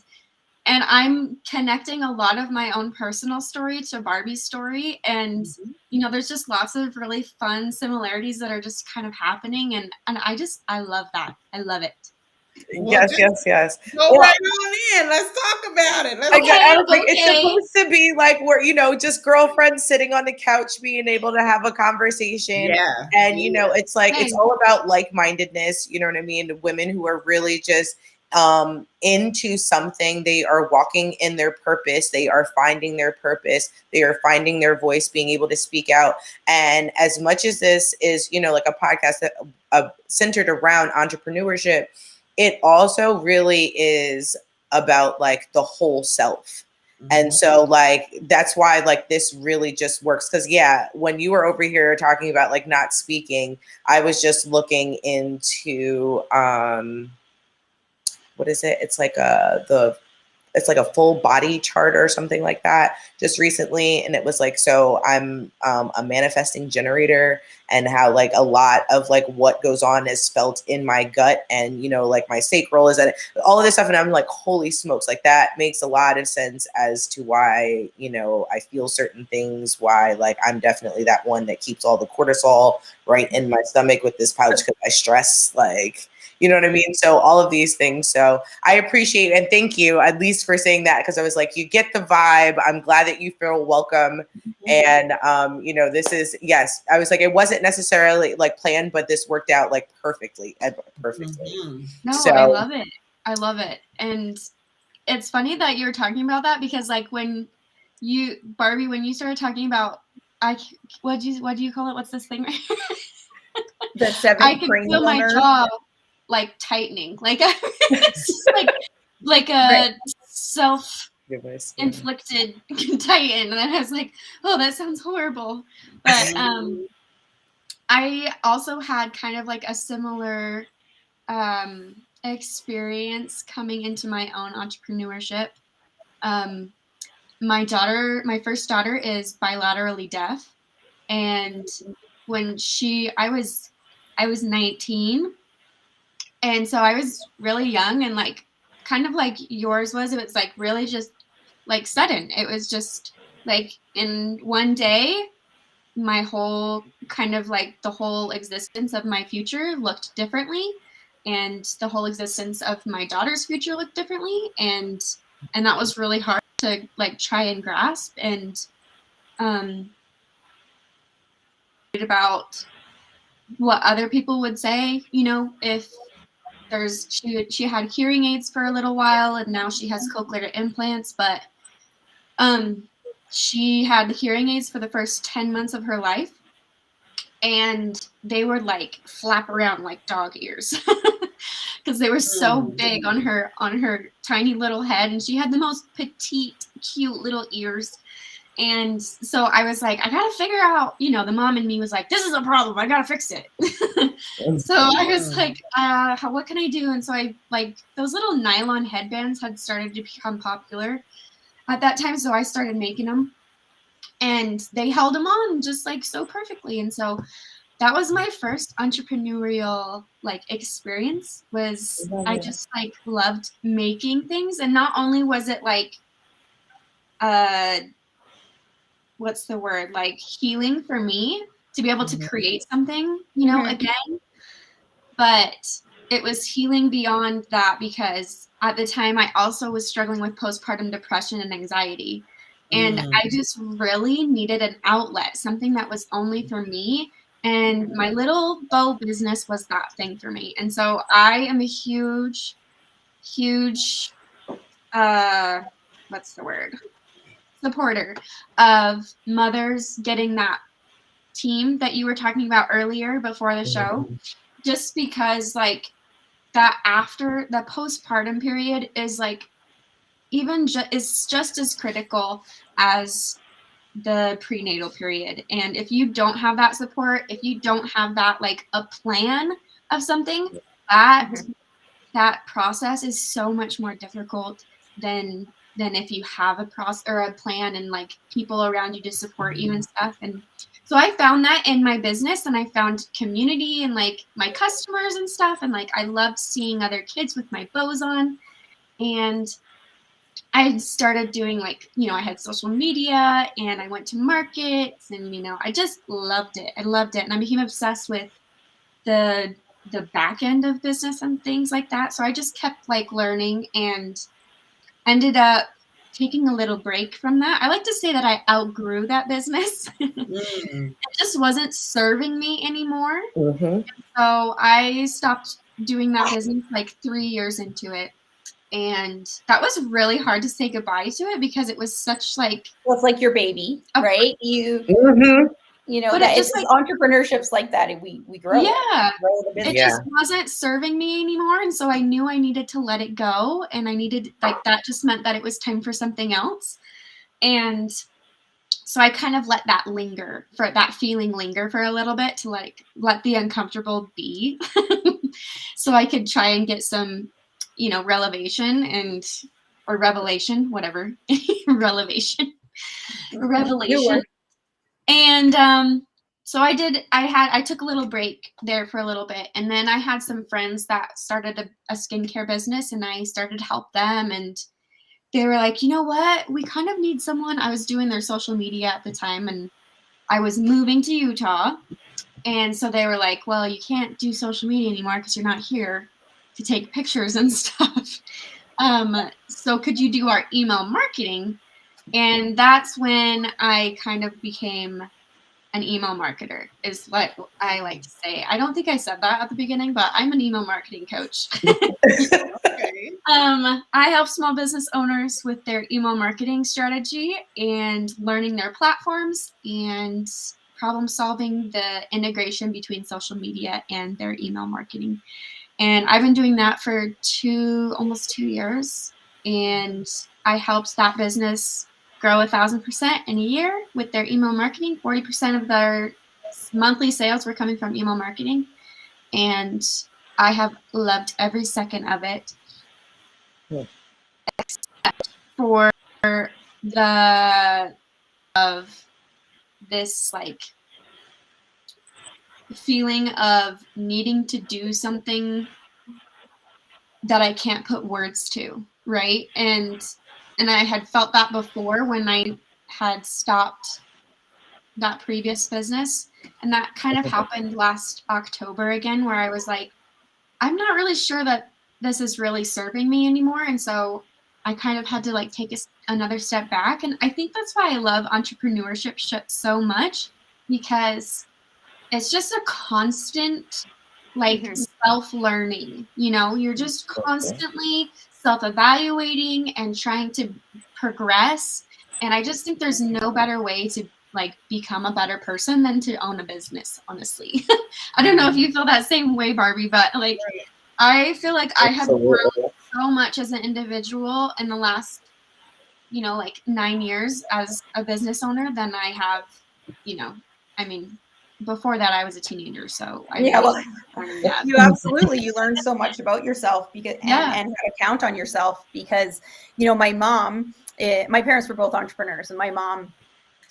I'm connecting a lot of my own personal story to Barbie's story. And, there's just lots of really fun similarities that are just kind of happening. And I love that. I love it. Yes. Go right on in. Let's talk about it. I was like, it's supposed to be like we're, just girlfriends sitting on the couch, being able to have a conversation. Yeah. And, it's like, it's all about like-mindedness. You know what I mean? Women who are really just into something. They are walking in their purpose. They are finding their purpose. They are finding their voice, being able to speak out. And as much as this is, like a podcast that centered around entrepreneurship, it also really is about the whole self. And so that's why this really just works. Cause when you were over here talking about not speaking, I was just looking into, what is it? It's the it's like a full body chart or something like that just recently. And it was like, so I'm a manifesting generator, and how like a lot of like what goes on is felt in my gut, and, you know, like my sacral is at all of this stuff. And I'm like, holy smokes, like that makes a lot of sense as to why, you know, I feel certain things, why like I'm definitely that one that keeps all the cortisol right in my stomach with this pouch because I stress, like, you know what I mean? So all of these things. So I appreciate and thank you at least for saying that, because I was like, you get the vibe. I'm glad that you feel welcome. And, you know, this is, yes, I was like, it wasn't necessarily like planned, but this worked out like perfectly. No, So I love it. I love it. And it's funny that you're talking about that, because like when you, Barbie, when you started talking about, what do you call it? What's this thing? The seventh I could cranial feel my nerve. jaw like tightening, like it's just like a Right. self-inflicted tighten, and I was like, oh, that sounds horrible. But I also had kind of like a similar experience coming into my own entrepreneurship. My first daughter is bilaterally deaf, and when I was 19, and so I was really young, and like kind of like yours was, it was like really just like sudden. It was just like in one day, my whole kind of like the whole existence of my future looked differently, and the whole existence of my daughter's future looked differently, and that was really hard to like try and grasp. And about what other people would say, you know, if she had hearing aids for a little while, and now she has cochlear implants, but she had the hearing aids for the first 10 months of her life, and they would like flap around like dog ears because they were so big on her tiny little head, and she had the most petite, cute little ears. And so I was like, I gotta figure out, you know, the mom in me was like, this is a problem, I gotta fix it. So I was like, what can I do? And so I, like, those little nylon headbands had started to become popular at that time, so I started making them, and they held them on just like so perfectly. And so that was my first entrepreneurial like experience. Was I just like loved making things, and not only was it like what's the word, like healing for me to be able to create something, you know, again, but it was healing beyond that, because at the time I also was struggling with postpartum depression and anxiety, and I just really needed an outlet, something that was only for me, and my little bow business was that thing for me. And so I am a huge what's the word, supporter of mothers getting that team that you were talking about earlier before the show, just because like that after the postpartum period is like is just as critical as the prenatal period. And if you don't have that support, if you don't have that like a plan of something, that process is so much more difficult than if you have a process or a plan and like people around you to support you and stuff. And so I found that in my business, and I found community and like my customers and stuff, and like I loved seeing other kids with my bows on. And I started doing like, you know, I had social media, and I went to markets, and, you know, I just loved it. I loved it. And I became obsessed with the back end of business and things like that. So I just kept like learning, and ended up taking a little break from that. I like to say that I outgrew that business. It just wasn't serving me anymore. So I stopped doing that business like 3 years into it. And that was really hard to say goodbye to it, because it was such like, well, it's like your baby, right? You know, but that it it's just like entrepreneurships like that, and we grow grow the business. It just wasn't serving me anymore. And so I knew I needed to let it go, and I needed, like, that just meant that it was time for something else. And so I kind of let that feeling linger for a little bit, to like let the uncomfortable be so I could try and get some, you know, relevation or revelation, whatever, revelation. New one. And so I took a little break there for a little bit, and then I had some friends that started a skincare business, and I started to help them, and they were like, you know what, we kind of need someone. I was doing their social media at the time, and I was moving to Utah, and so they were like, well, you can't do social media anymore because you're not here to take pictures and stuff. So could you do our email marketing? And that's when I kind of became an email marketer, is what I like to say. I don't think I said that at the beginning, but I'm an email marketing coach. Okay. I help small business owners with their email marketing strategy and learning their platforms and problem solving the integration between social media and their email marketing. And I've been doing that for almost 2 years. And I helped that business grow 1,000% in a year with their email marketing. 40% of their monthly sales were coming from email marketing. And I have loved every second of it. Yeah. Except for of this like feeling of needing to do something that I can't put words to, right? And I had felt that before when I had stopped that previous business. And that kind of happened last October again, where I was like, I'm not really sure that this is really serving me anymore. And so I kind of had to like take another step back. And I think that's why I love entrepreneurship so much, because it's just a constant like self-learning, you're just constantly self-evaluating and trying to progress. And I just think there's no better way to like become a better person than to own a business, honestly. I don't know if you feel that same way, Barbie, but like I feel like I have grown so much as an individual in the last, like 9 years as a business owner than I have, I mean, before that I was a teenager, so you absolutely learn so much about yourself because and how to count on yourself, because my mom, my parents were both entrepreneurs, and my mom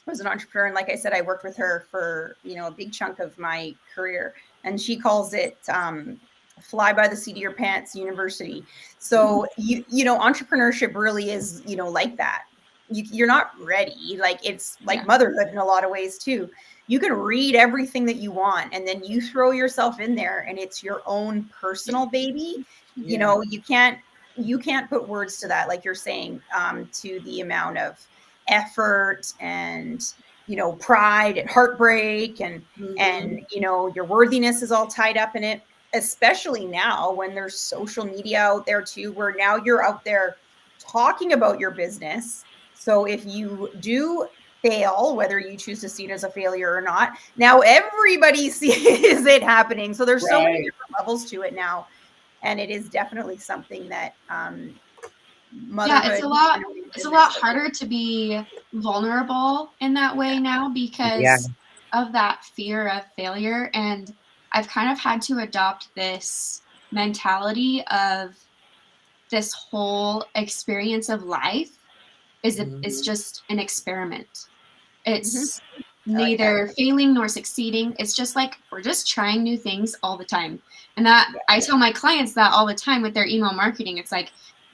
was an entrepreneur, and like I said, I worked with her for a big chunk of my career, and she calls it fly by the seat of your pants university. So entrepreneurship really is like that. You're not ready, like it's like motherhood in a lot of ways too. You can read everything that you want, and then you throw yourself in there, and it's your own personal baby. You can't put words to that, like you're saying, to the amount of effort and pride and heartbreak and your worthiness is all tied up in it, especially now when there's social media out there too, where now you're out there talking about your business. So if you do fail, whether you choose to see it as a failure or not, now everybody sees it happening. So there's so many different levels to it now, and it is definitely something that it's a lot harder to be vulnerable in that way now because of that fear of failure. And I've kind of had to adopt this mentality of this whole experience of life is just an experiment. It's neither failing nor succeeding. It's just like we're just trying new things all the time. And that I tell my clients that all the time with their email marketing. It's like,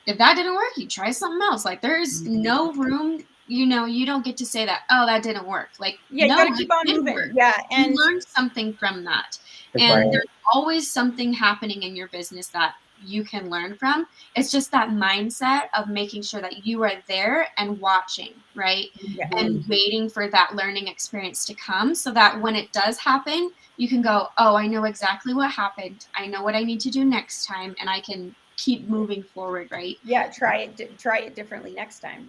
if that didn't work, you try something else. Like there's no room, you don't get to say that, oh, that didn't work. Like, you gotta keep on moving. Work. And you learn something from that. And there's always something happening in your business that you can learn from. It's just that mindset of making sure that you are there and watching, right? And waiting for that learning experience to come so that when it does happen, you can go, oh, I know exactly what happened. I know what I need to do next time, and I can keep moving forward, right? Try it differently next time.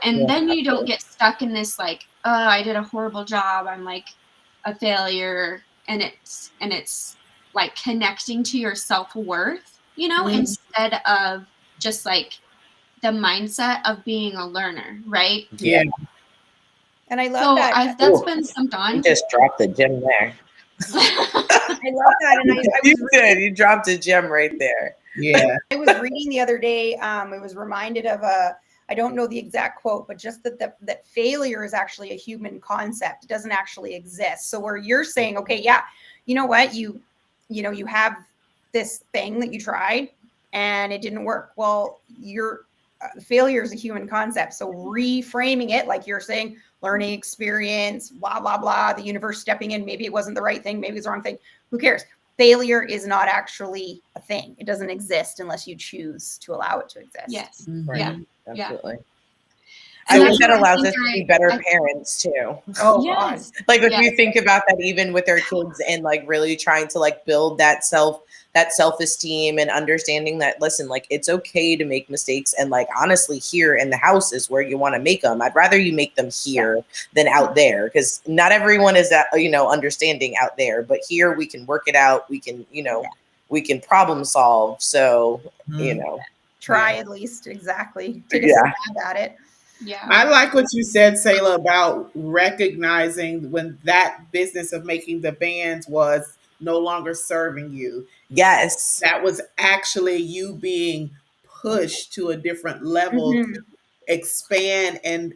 And then you don't get stuck in this like, oh, I did a horrible job, I'm like a failure, and it's like connecting to your self-worth, instead of just like the mindset of being a learner, right? And I love that. That's been some on. You just dropped the gem there. I love that. And you dropped a gem right there. Yeah. I was reading the other day, I was reminded of I don't know the exact quote, but just that failure is actually a human concept. It doesn't actually exist. So where you're saying, okay, yeah, you know what, you have this thing that you tried and it didn't work. Well, failure is a human concept. So reframing it, like you're saying, learning experience, blah, blah, blah, the universe stepping in, maybe it wasn't the right thing, maybe it's the wrong thing. Who cares? Failure is not actually a thing. It doesn't exist unless you choose to allow it to exist. Yes. Mhm. Yeah. Absolutely. And I that's think that what I allows think us to be better I parents too. Oh yes. Like if Yes. you think about that, even with our kids, and like really trying to like build that self-esteem and understanding that, listen, like it's okay to make mistakes, and like honestly, here in the house is where you want to make them. I'd rather you make them here than out there, because not everyone is that, understanding out there, but here we can work it out. We can, we can problem solve. So, Try at least. Exactly. Take a Yeah. stab at it. Yeah. I like what you said, Sayla, about recognizing when that business of making the bands was no longer serving you. Yes. That was actually you being pushed to a different level, Mhm. expand and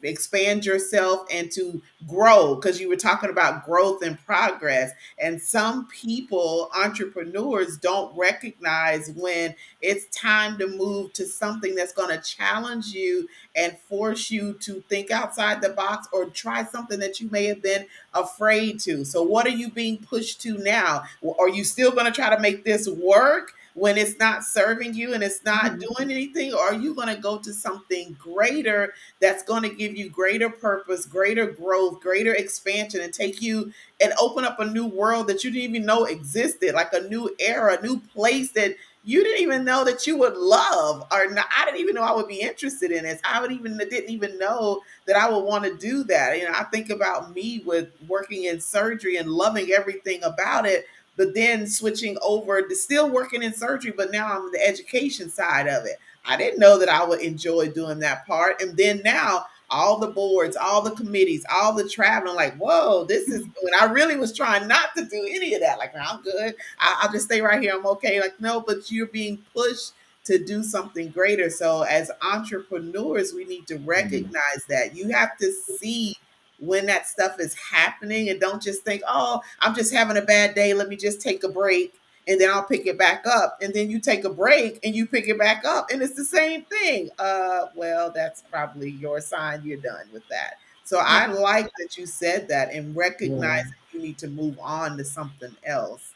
expand yourself and to grow, because you were talking about growth and progress. And some people, entrepreneurs, don't recognize when it's time to move to something that's going to challenge you and force you to think outside the box or try something that you may have been afraid to. So what are you being pushed to now? Are you still going to try to make this work when it's not serving you and it's not doing anything? Or are you going to go to something greater that's going to give you greater purpose, greater growth, greater expansion, and take you and open up a new world that you didn't even know existed, like a new era, a new place that you didn't even know that you would love, or not, I didn't even know I would be interested in it. Didn't even know that I would want to do that. I think about me with working in surgery and loving everything about it, but then switching over to still working in surgery, but now I'm the education side of it. I didn't know that I would enjoy doing that part. And then now all the boards, all the committees, all the traveling, like, whoa, this is when I really was trying not to do any of that. Like, no, I'm good. I'll just stay right here. I'm okay. Like, no, but you're being pushed to do something greater. So as entrepreneurs, we need to recognize that. You have to see when that stuff is happening, and don't just think, oh, I'm just having a bad day, let me just take a break and then I'll pick it back up. And then you take a break and you pick it back up and it's the same thing. Well, that's probably your sign you're done with that. So I like that you said that and recognize that you need to move on to something else.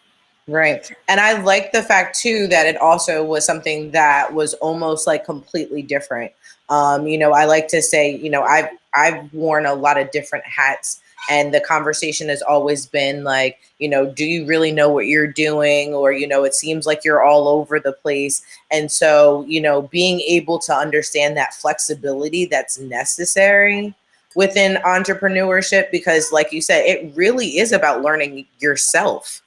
Right. And I like the fact too that it also was something that was almost like completely different. I like to say, I've worn a lot of different hats, and the conversation has always been like, do you really know what you're doing? Or, it seems like you're all over the place. And so, being able to understand that flexibility that's necessary within entrepreneurship, because like you said, it really is about learning yourself.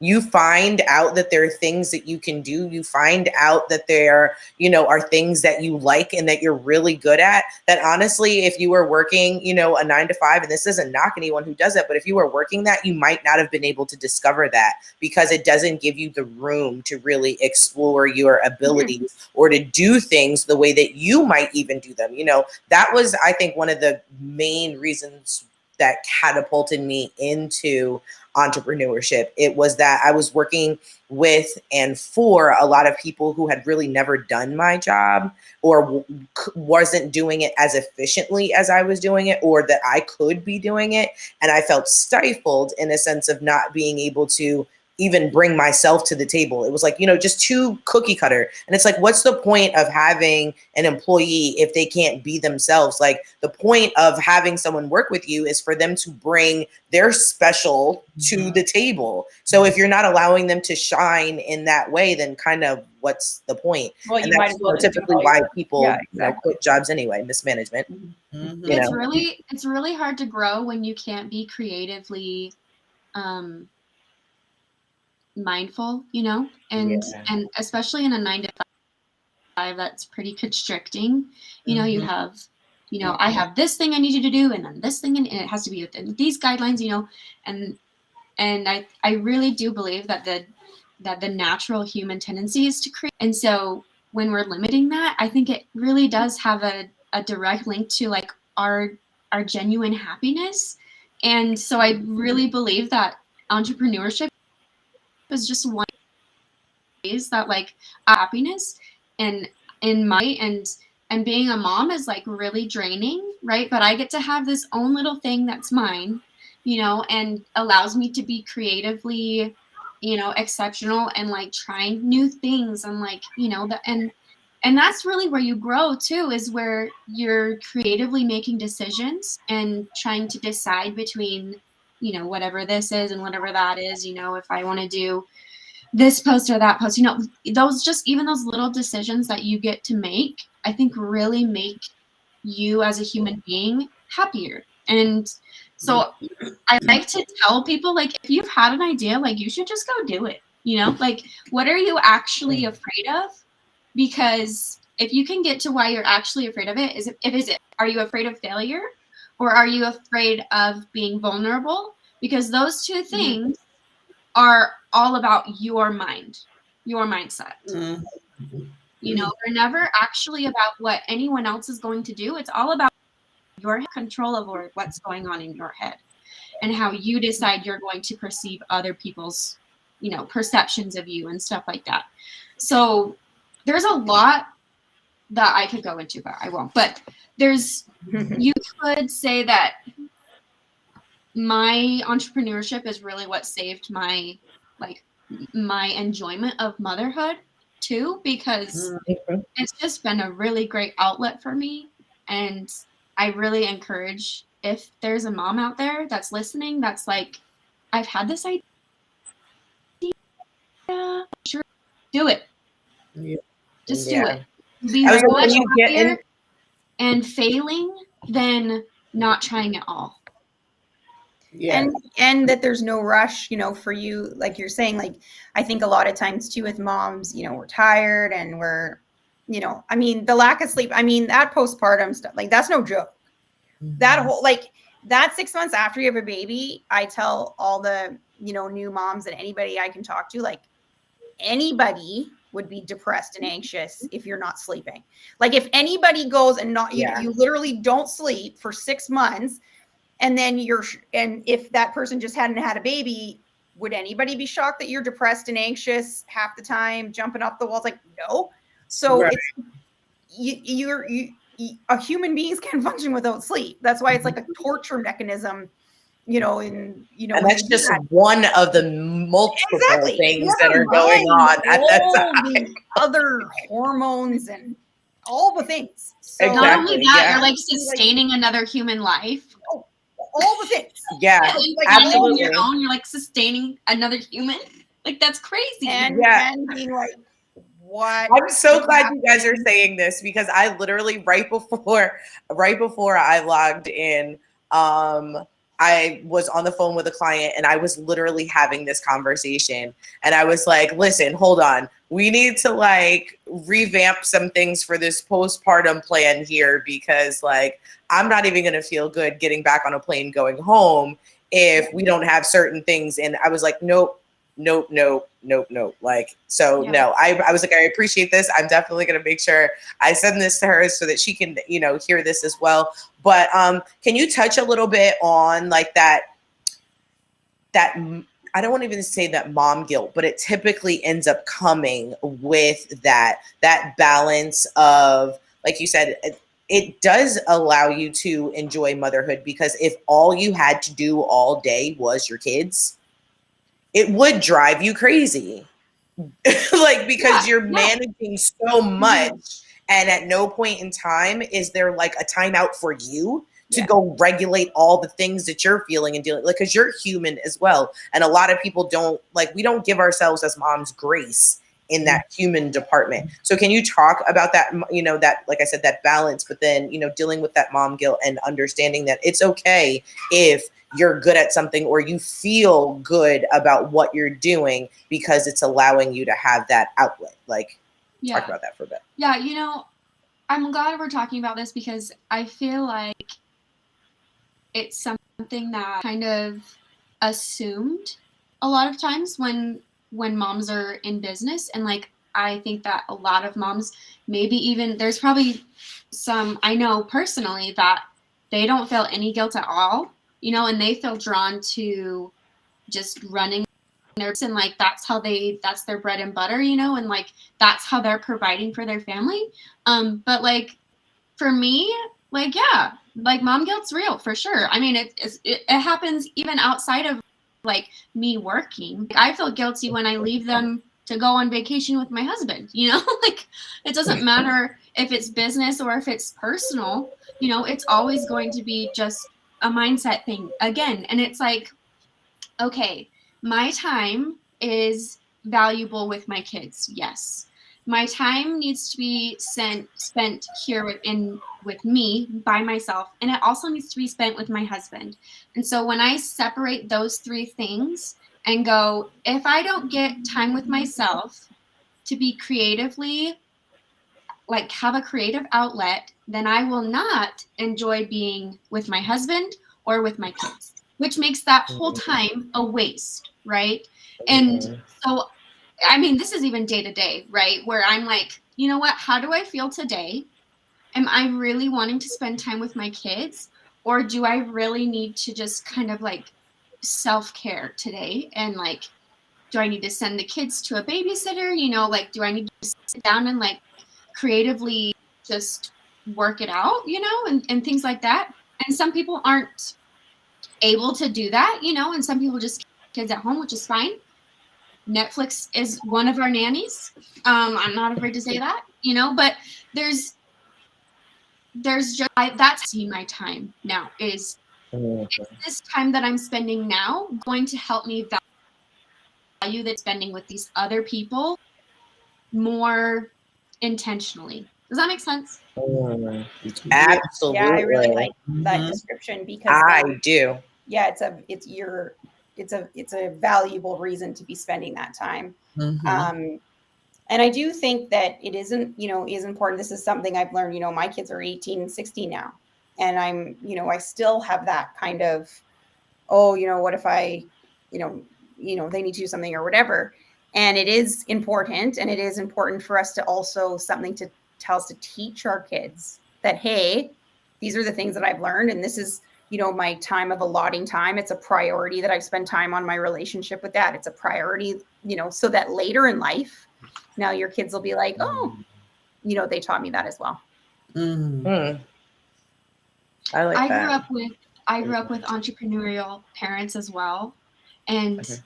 You find out that there are things that you can do. You find out that there, are things that you like and that you're really good at, that honestly, if you were working, a 9 to 5, and this doesn't knock anyone who does it, but if you were working that, you might not have been able to discover that, because it doesn't give you the room to really explore your abilities or to do things the way that you might even do them. That was, I think, one of the main reasons that catapulted me into entrepreneurship. It was that I was working with and for a lot of people who had really never done my job, or wasn't doing it as efficiently as I was doing it, or that I could be doing it. And I felt stifled in a sense of not being able to even bring myself to the table. It was like, just too cookie cutter. And it's like, what's the point of having an employee if they can't be themselves? Like, the point of having someone work with you is for them to bring their special to the table. So if you're not allowing them to shine in that way, then kind of what's the point? Well, And you might that's as well just do typically all why your- people Yeah, exactly. quit jobs anyway, mismanagement. Mhm. It's really hard to grow when you can't be creatively mindful, and especially in a 9 to 5 that's pretty constricting. You have, I have this thing I need you to do, and then this thing, and it has to be within these guidelines, and I really do believe that that the natural human tendency is to create. And so when we're limiting that, I think it really does have a direct link to like our genuine happiness. And so I really believe that entrepreneurship is just one ways that like happiness and in my and being a mom is like really draining, right? But I get to have this own little thing that's mine, you know, and allows me to be creatively, you know, exceptional and like trying new things and like, you know, and that's really where you grow too, is where you're creatively making decisions and trying to decide between, you know, whatever this is and whatever that is, you know, if I want to do this post or that post, you know, those just even those little decisions that you get to make, I think really make you as a human being happier. And so I like to tell people, like, if you've had an idea, like, you should just go do it, you know, like, what are you actually afraid of? Because if you can get to why you're actually afraid of it, are you afraid of failure or are you afraid of being vulnerable? Because those two things are all about your mind, your mindset. You know, they're never actually about what anyone else is going to do. It's all about your control over what's going on in your head and how you decide you're going to perceive other people's, you know, perceptions of you and stuff like that. So there's a lot that I could go into, but I won't. But you could say that my entrepreneurship is really what saved my enjoyment of motherhood too, because it's just been a really great outlet for me. And I really encourage, if there's a mom out there that's listening, that's like, I've had this idea, sure, do it. Just do it. Be I was much when you get in happier and failing than not trying at all. And that there's no rush, you know, for you, like you're saying, like, I think a lot of times too with moms, you know, we're tired and we're, you know, I mean, the lack of sleep, I mean, that postpartum stuff, like, that's no joke. That whole, like, that 6 months after you have a baby, I tell all the, you know, new moms and anybody I can talk to, like, anybody would be depressed and anxious if you're not sleeping. Like, if anybody goes and you literally don't sleep for 6 months, and then and if that person just hadn't had a baby, would anybody be shocked that you're depressed and anxious half the time, jumping up the walls? Like, no. So it's a human beings can't function without sleep. That's why it's like a torture mechanism, you know, and that's just one of the multiple things that are going on at that time. Other hormones and all the things. So not only that, you're like sustaining another human life. All the things. Yeah, like, absolutely. On your own, you're like sustaining another human. Like, that's crazy. And being like, what? I'm so glad you guys are saying this, because I literally right before I logged in, I was on the phone with a client and I was literally having this conversation, and I was like, listen, hold on. We need to like revamp some things for this postpartum plan here, because like, I'm not even going to feel good getting back on a plane going home if we don't have certain things. And I was like, nope. Like, so no, I was like, I appreciate this. I'm definitely going to make sure I send this to her so that she can, you know, hear this as well. But can you touch a little bit on like that I don't want to even say that mom guilt, but it typically ends up coming with that balance of, like you said, it does allow you to enjoy motherhood, because if all you had to do all day was your kids, it would drive you crazy. Like, because you're managing so much, and at no point in time is there like a timeout for you to go regulate all the things that you're feeling and dealing, like, because you're human as well. And a lot of people we don't give ourselves as moms grace in that human department. So can you talk about that, you know, that, like I said, that balance, but then, you know, dealing with that mom guilt and understanding that it's okay if you're good at something or you feel good about what you're doing, because it's allowing you to have that outlet. Like, talk about that for a bit. Yeah, you know, I'm glad we're talking about this, because I feel like it's something that kind of assumed a lot of times when when moms are in business. And like, I think that a lot of moms, maybe even there's probably some, I know personally, that they don't feel any guilt at all, you know, and they feel drawn to just running their, and like that's their bread and butter, you know, and like that's how they're providing for their family. But like for me, like, yeah, like mom guilt's real for sure. I mean, it happens even outside of like me working. I feel guilty when I leave them to go on vacation with my husband, you know. Like it doesn't matter if it's business or if it's personal, you know, it's always going to be just a mindset thing again. And it's like, okay, my time is valuable with my kids. Yes. My time needs to be spent here with me by myself, and it also needs to be spent with my husband. And so when I separate those three things and go, if I don't get time with myself to be creatively, like have a creative outlet, then I will not enjoy being with my husband or with my kids, which makes that whole time a waste, right? And so, I mean, this is even day to day, right? Where I'm like, you know what? How do I feel today? Am I really wanting to spend time with my kids? Or do I really need to just kind of like self-care today? And like, do I need to send the kids to a babysitter? You know, like, do I need to sit down and like creatively just work it out, you know, and things like that? And some people aren't able to do that, you know, and some people just kids at home, which is fine. Netflix is one of our nannies. I'm not afraid to say that, you know, but there's just, that's my time now is this time that I'm spending now going to help me value that spending with these other people more intentionally. Does that make sense? Absolutely. Yeah, I really like that description because I do. Yeah, it's a valuable reason to be spending that time. And I do think that it isn't, you know, is important. This is something I've learned, you know, my kids are 18 and 16 now. And I'm, you know, I still have that kind of, oh, you know, what if I, you know, they need to do something or whatever. And it is important. And it is important for us to also something to tell us to teach our kids that, hey, these are the things that I've learned. And this is, you know, my time of allotting time. It's a priority that I've spent time on my relationship with that. It's a priority, you know, so that later in life, now your kids will be like, oh, you know, they taught me that as well. I like that. I grew up with entrepreneurial parents as well. And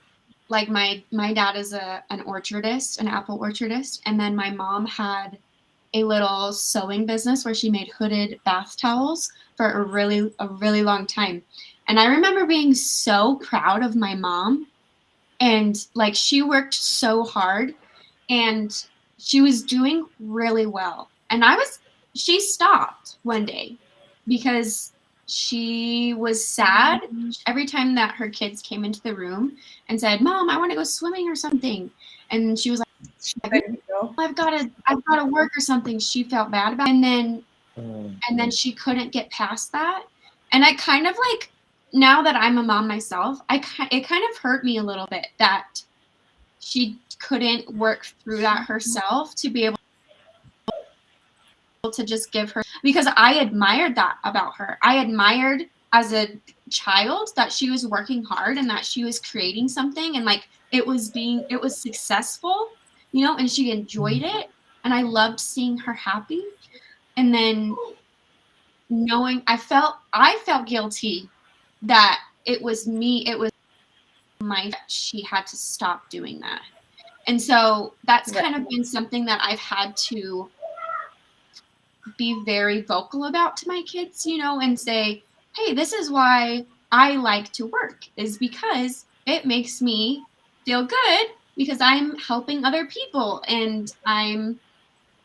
like my dad is an orchardist, an apple orchardist. And then my mom had a little sewing business where she made hooded bath towels for a really long time. And I remember being so proud of my mom, and like she worked so hard and she was doing really well. And she stopped one day because she was sad every time that her kids came into the room and said, Mom, I want to go swimming or something. And she was like, I've got to work or something. She felt bad about it. And then she couldn't get past that. And I kind of like, now that I'm a mom myself, it kind of hurt me a little bit that she couldn't work through that herself to be able to just give her, because I admired that about her. I admired as a child that she was working hard and that she was creating something, and like it was successful, you know, and she enjoyed it. And I loved seeing her happy. And then knowing I felt guilty that it was she had to stop doing that. And so that's kind of been something that I've had to be very vocal about to my kids, you know, and say, hey, this is why I like to work, is because it makes me feel good because I'm helping other people and I'm,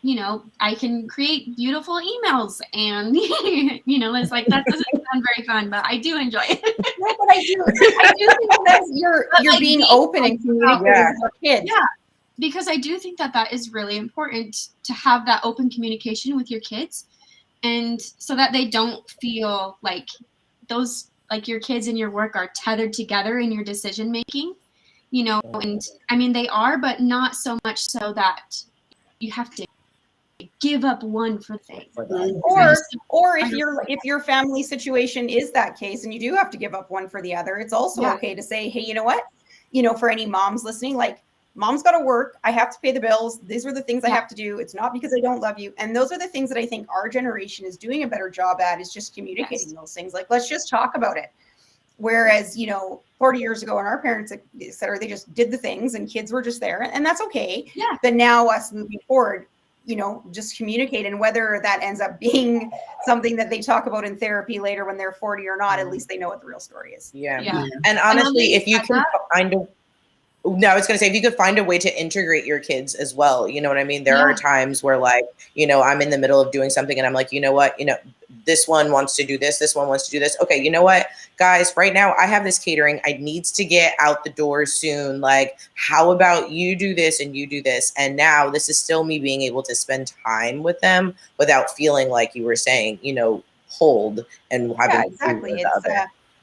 you know, I can create beautiful emails and, you know, it's like, that doesn't sound very fun, but I do enjoy it. No, but I do think that you're being open and communicating with your kids. Yeah, because I do think that is really important to have that open communication with your kids, and so that they don't feel like those, like your kids and your work are tethered together in your decision making. you know, and I mean, they are, but not so much so that you have to give up one for things. Or if your family situation is that case and you do have to give up one for the other, it's also okay to say, hey, you know what? You know, for any moms listening, like, mom's got to work. I have to pay the bills. These are the things I have to do. It's not because I don't love you. And those are the things that I think our generation is doing a better job at, is just communicating those things. Like, let's just talk about it. Whereas, you know, 40 years ago, and our parents, et cetera, they just did the things and kids were just there, and that's okay. Yeah. But now us moving forward, you know, just communicate, and whether that ends up being something that they talk about in therapy later when they're 40 or not, at least they know what the real story is. Yeah. Yeah. And honestly, if you can find a, no, I was going to say, if you could find a way to integrate your kids as well, you know what I mean? There are times where, like, you know, I'm in the middle of doing something and I'm like, you know what, you know, this one wants to do this. This one wants to do this. Okay. You know what, guys, right now I have this catering. I needs to get out the door soon. Like, how about you do this and you do this? And now this is still me being able to spend time with them without feeling like you were saying, you know, pulled and having exactly.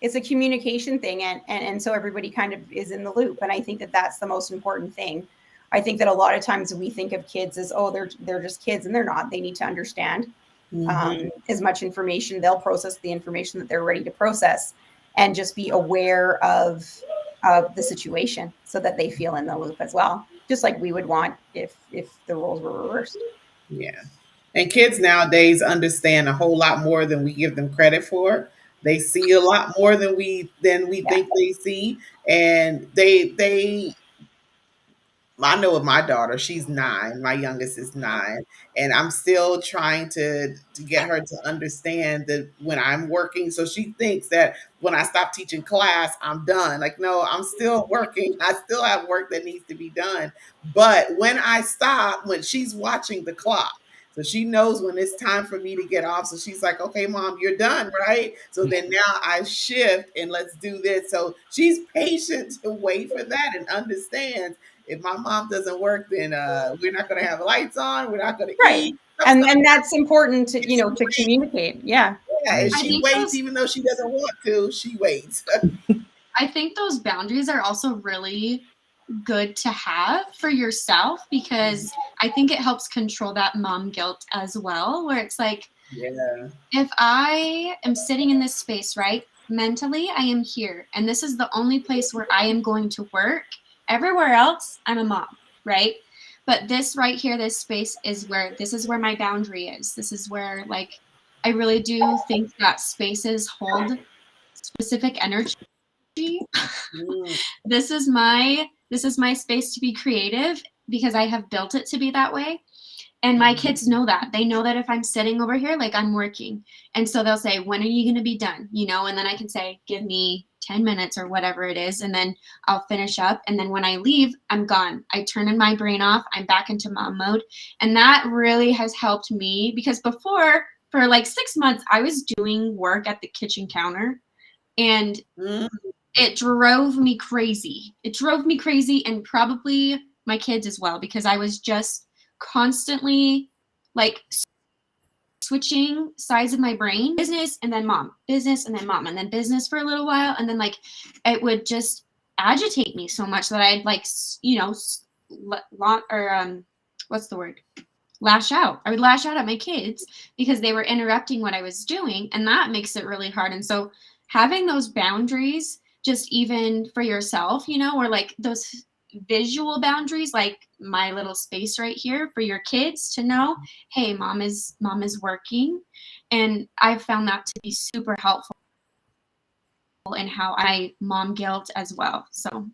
It's a communication thing, and so everybody kind of is in the loop. And I think that that's the most important thing. I think that a lot of times we think of kids as, oh, they're just kids, and they're not. They need to understand as much information. They'll process the information that they're ready to process, and just be aware of the situation so that they feel in the loop as well, just like we would want if the roles were reversed. Yeah. And kids nowadays understand a whole lot more than we give them credit for. They see a lot more than we think they see, and I know with my daughter, she's 9. My youngest is 9, and I'm still trying to get her to understand that when I'm working. So she thinks that when I stop teaching class, I'm done. Like, no, I'm still working. I still have work that needs to be done. But when I stop, when she's watching the clock, so she knows when it's time for me to get off. So she's like, okay, mom, you're done, right? So then now I shift and let's do this. So she's patient to wait for that and understands, if my mom doesn't work, then we're not going to have lights on. We're not going to eat. And that's important to, you know, to communicate. Yeah. Yeah. And she waits, even though she doesn't want to, she waits. I think those boundaries are also really good to have for yourself, because I think it helps control that mom guilt as well, where it's like, if I am sitting in this space, right, mentally, I am here, and this is the only place where I am going to work. Everywhere else, I'm a mom, right? But this right here, this space is where my boundary is. This is where, like, I really do think that spaces hold specific energy. This is my space to be creative, because I have built it to be that way. And my kids know that. They know that if I'm sitting over here, like, I'm working. And so they'll say, when are you going to be done? You know, and then I can say, give me 10 minutes or whatever it is. And then I'll finish up. And then when I leave, I'm gone. I turn in my brain off. I'm back into mom mode. And that really has helped me, because before, for like 6 months, I was doing work at the kitchen counter, and it drove me crazy. It drove me crazy, and probably my kids as well, because I was just constantly, like, switching sides of my brain, business and then mom, business and then mom, and then business for a little while. And then, like, it would just agitate me so much that I'd, like, you know, what's the word? Lash out. I would lash out at my kids because they were interrupting what I was doing. And that makes it really hard. And so having those boundaries, just even for yourself, you know, or like those visual boundaries, like my little space right here for your kids to know, hey, mom is working. And I've found that to be super helpful in how I mom guilt as well. So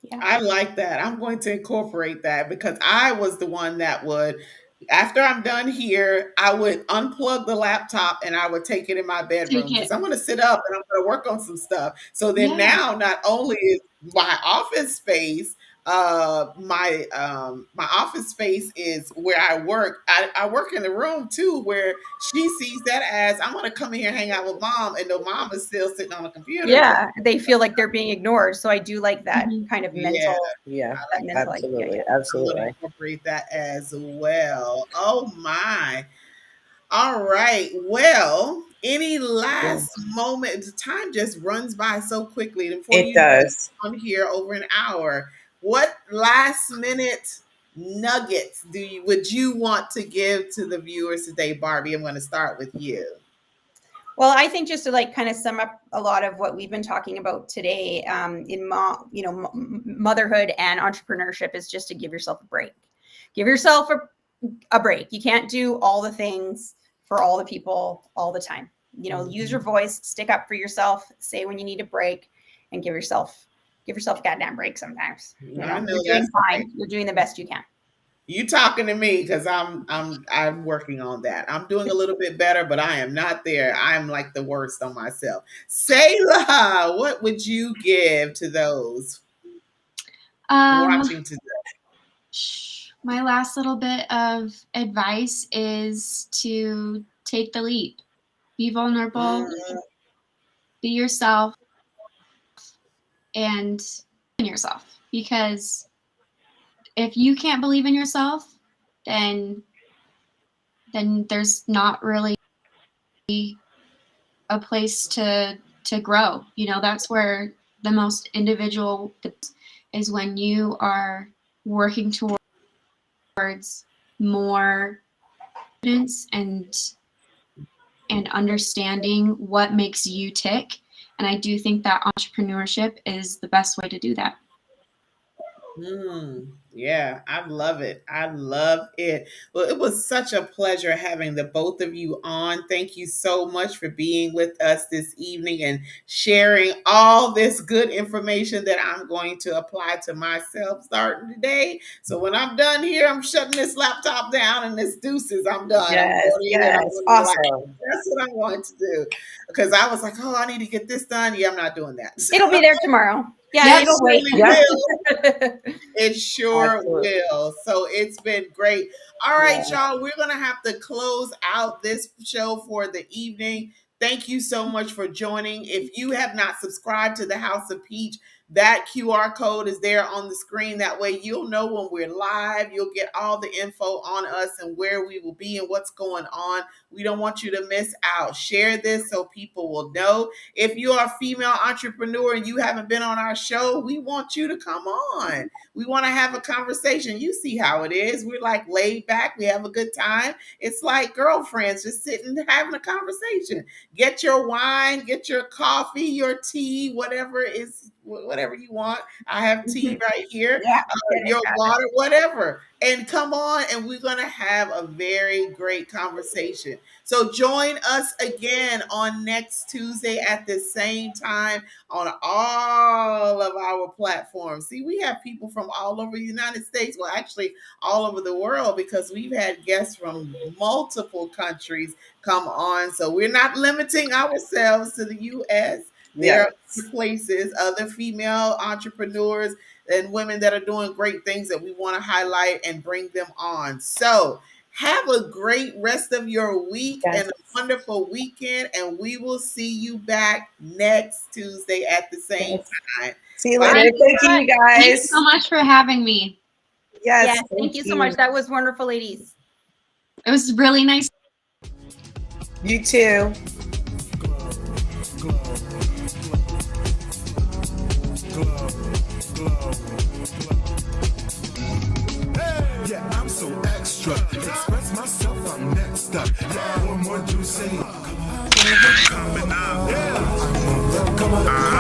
yeah. I like that. I'm going to incorporate that, because I was the one that would, after I'm done here, I would unplug the laptop and I would take it in my bedroom, because I'm going to sit up and I'm going to work on some stuff. So then now, not only is my office space, my office space is where I work. I work in the room too, where she sees that as, I'm going to come in here and hang out with mom, and the mom is still sitting on the computer. Yeah, they feel like they're being ignored. So I do like that kind of mental. Yeah, mental absolutely, idea. absolutely. I'm going to incorporate that as well. Oh my. All right. Well, Any last moment? The time just runs by so quickly. Before It you know does. on here over an hour. What last minute nuggets would you want to give to the viewers today, Barbie? I'm going to start with you. Well, I think just to like kind of sum up a lot of what we've been talking about today, in motherhood and entrepreneurship, is just to give yourself a break. Give yourself a break. You can't do all the things for all the people all the time. Use your voice, stick up for yourself, say when you need a break, and give yourself a goddamn break sometimes. I know You're doing fine. You're doing the best you can. You talking to me because I'm working on that. I'm doing a little bit better, but I am not there. I'm like the worst on myself. Sayla, what would you give to those watching today? My last little bit of advice is to take the leap. Be vulnerable, be yourself, and in yourself. Because if you can't believe in yourself, then there's not really a place to grow. That's where the most individual is, when you are working towards more confidence and understanding what makes you tick. And I do think that entrepreneurship is the best way to do that. Yeah, I love it. I love it. Well, it was such a pleasure having the both of you on. Thank you so much for being with us this evening and sharing all this good information that I'm going to apply to myself starting today. So when I'm done here, I'm shutting this laptop down and this deuces. I'm done. Yes, awesome. That's what I'm going to do. Because I was like, oh, I need to get this done. Yeah, I'm not doing that. It'll be there tomorrow. Yeah, it'll wait. It sure will. So it's been great. All right, y'all, we're going to have to close out this show for the evening. Thank you so much for joining. If you have not subscribed to the House of Peach, that QR code is there on the screen. That way you'll know when we're live. You'll get all the info on us and where we will be and what's going on. We don't want you to miss out. Share this so people will know. If you are a female entrepreneur and you haven't been on our show, we want you to come on. We want to have a conversation. You see how it is. We're like laid back. We have a good time. It's like girlfriends just sitting having a conversation. Get your wine, get your coffee, your tea, whatever you want. I have tea right here. Your water, whatever. And come on, and we're going to have a very great conversation. So join us again on next Tuesday at the same time on all of our platforms. See, we have people from all over the United States. Well, actually, all over the world, because we've had guests from multiple countries come on. So we're not limiting ourselves to the U.S. There are other places, other female entrepreneurs and women that are doing great things that we want to highlight and bring them on. So have a great rest of your week and a wonderful weekend. And we will see you back next Tuesday at the same time. See you later. Thank you, guys. Thank you so much for having me. Yes, thank you so much. That was wonderful, ladies. It was really nice. You too. Yeah, I'm so extra. Express myself, I'm next up. Yeah, more juicy. Coming out. Yeah. Come on.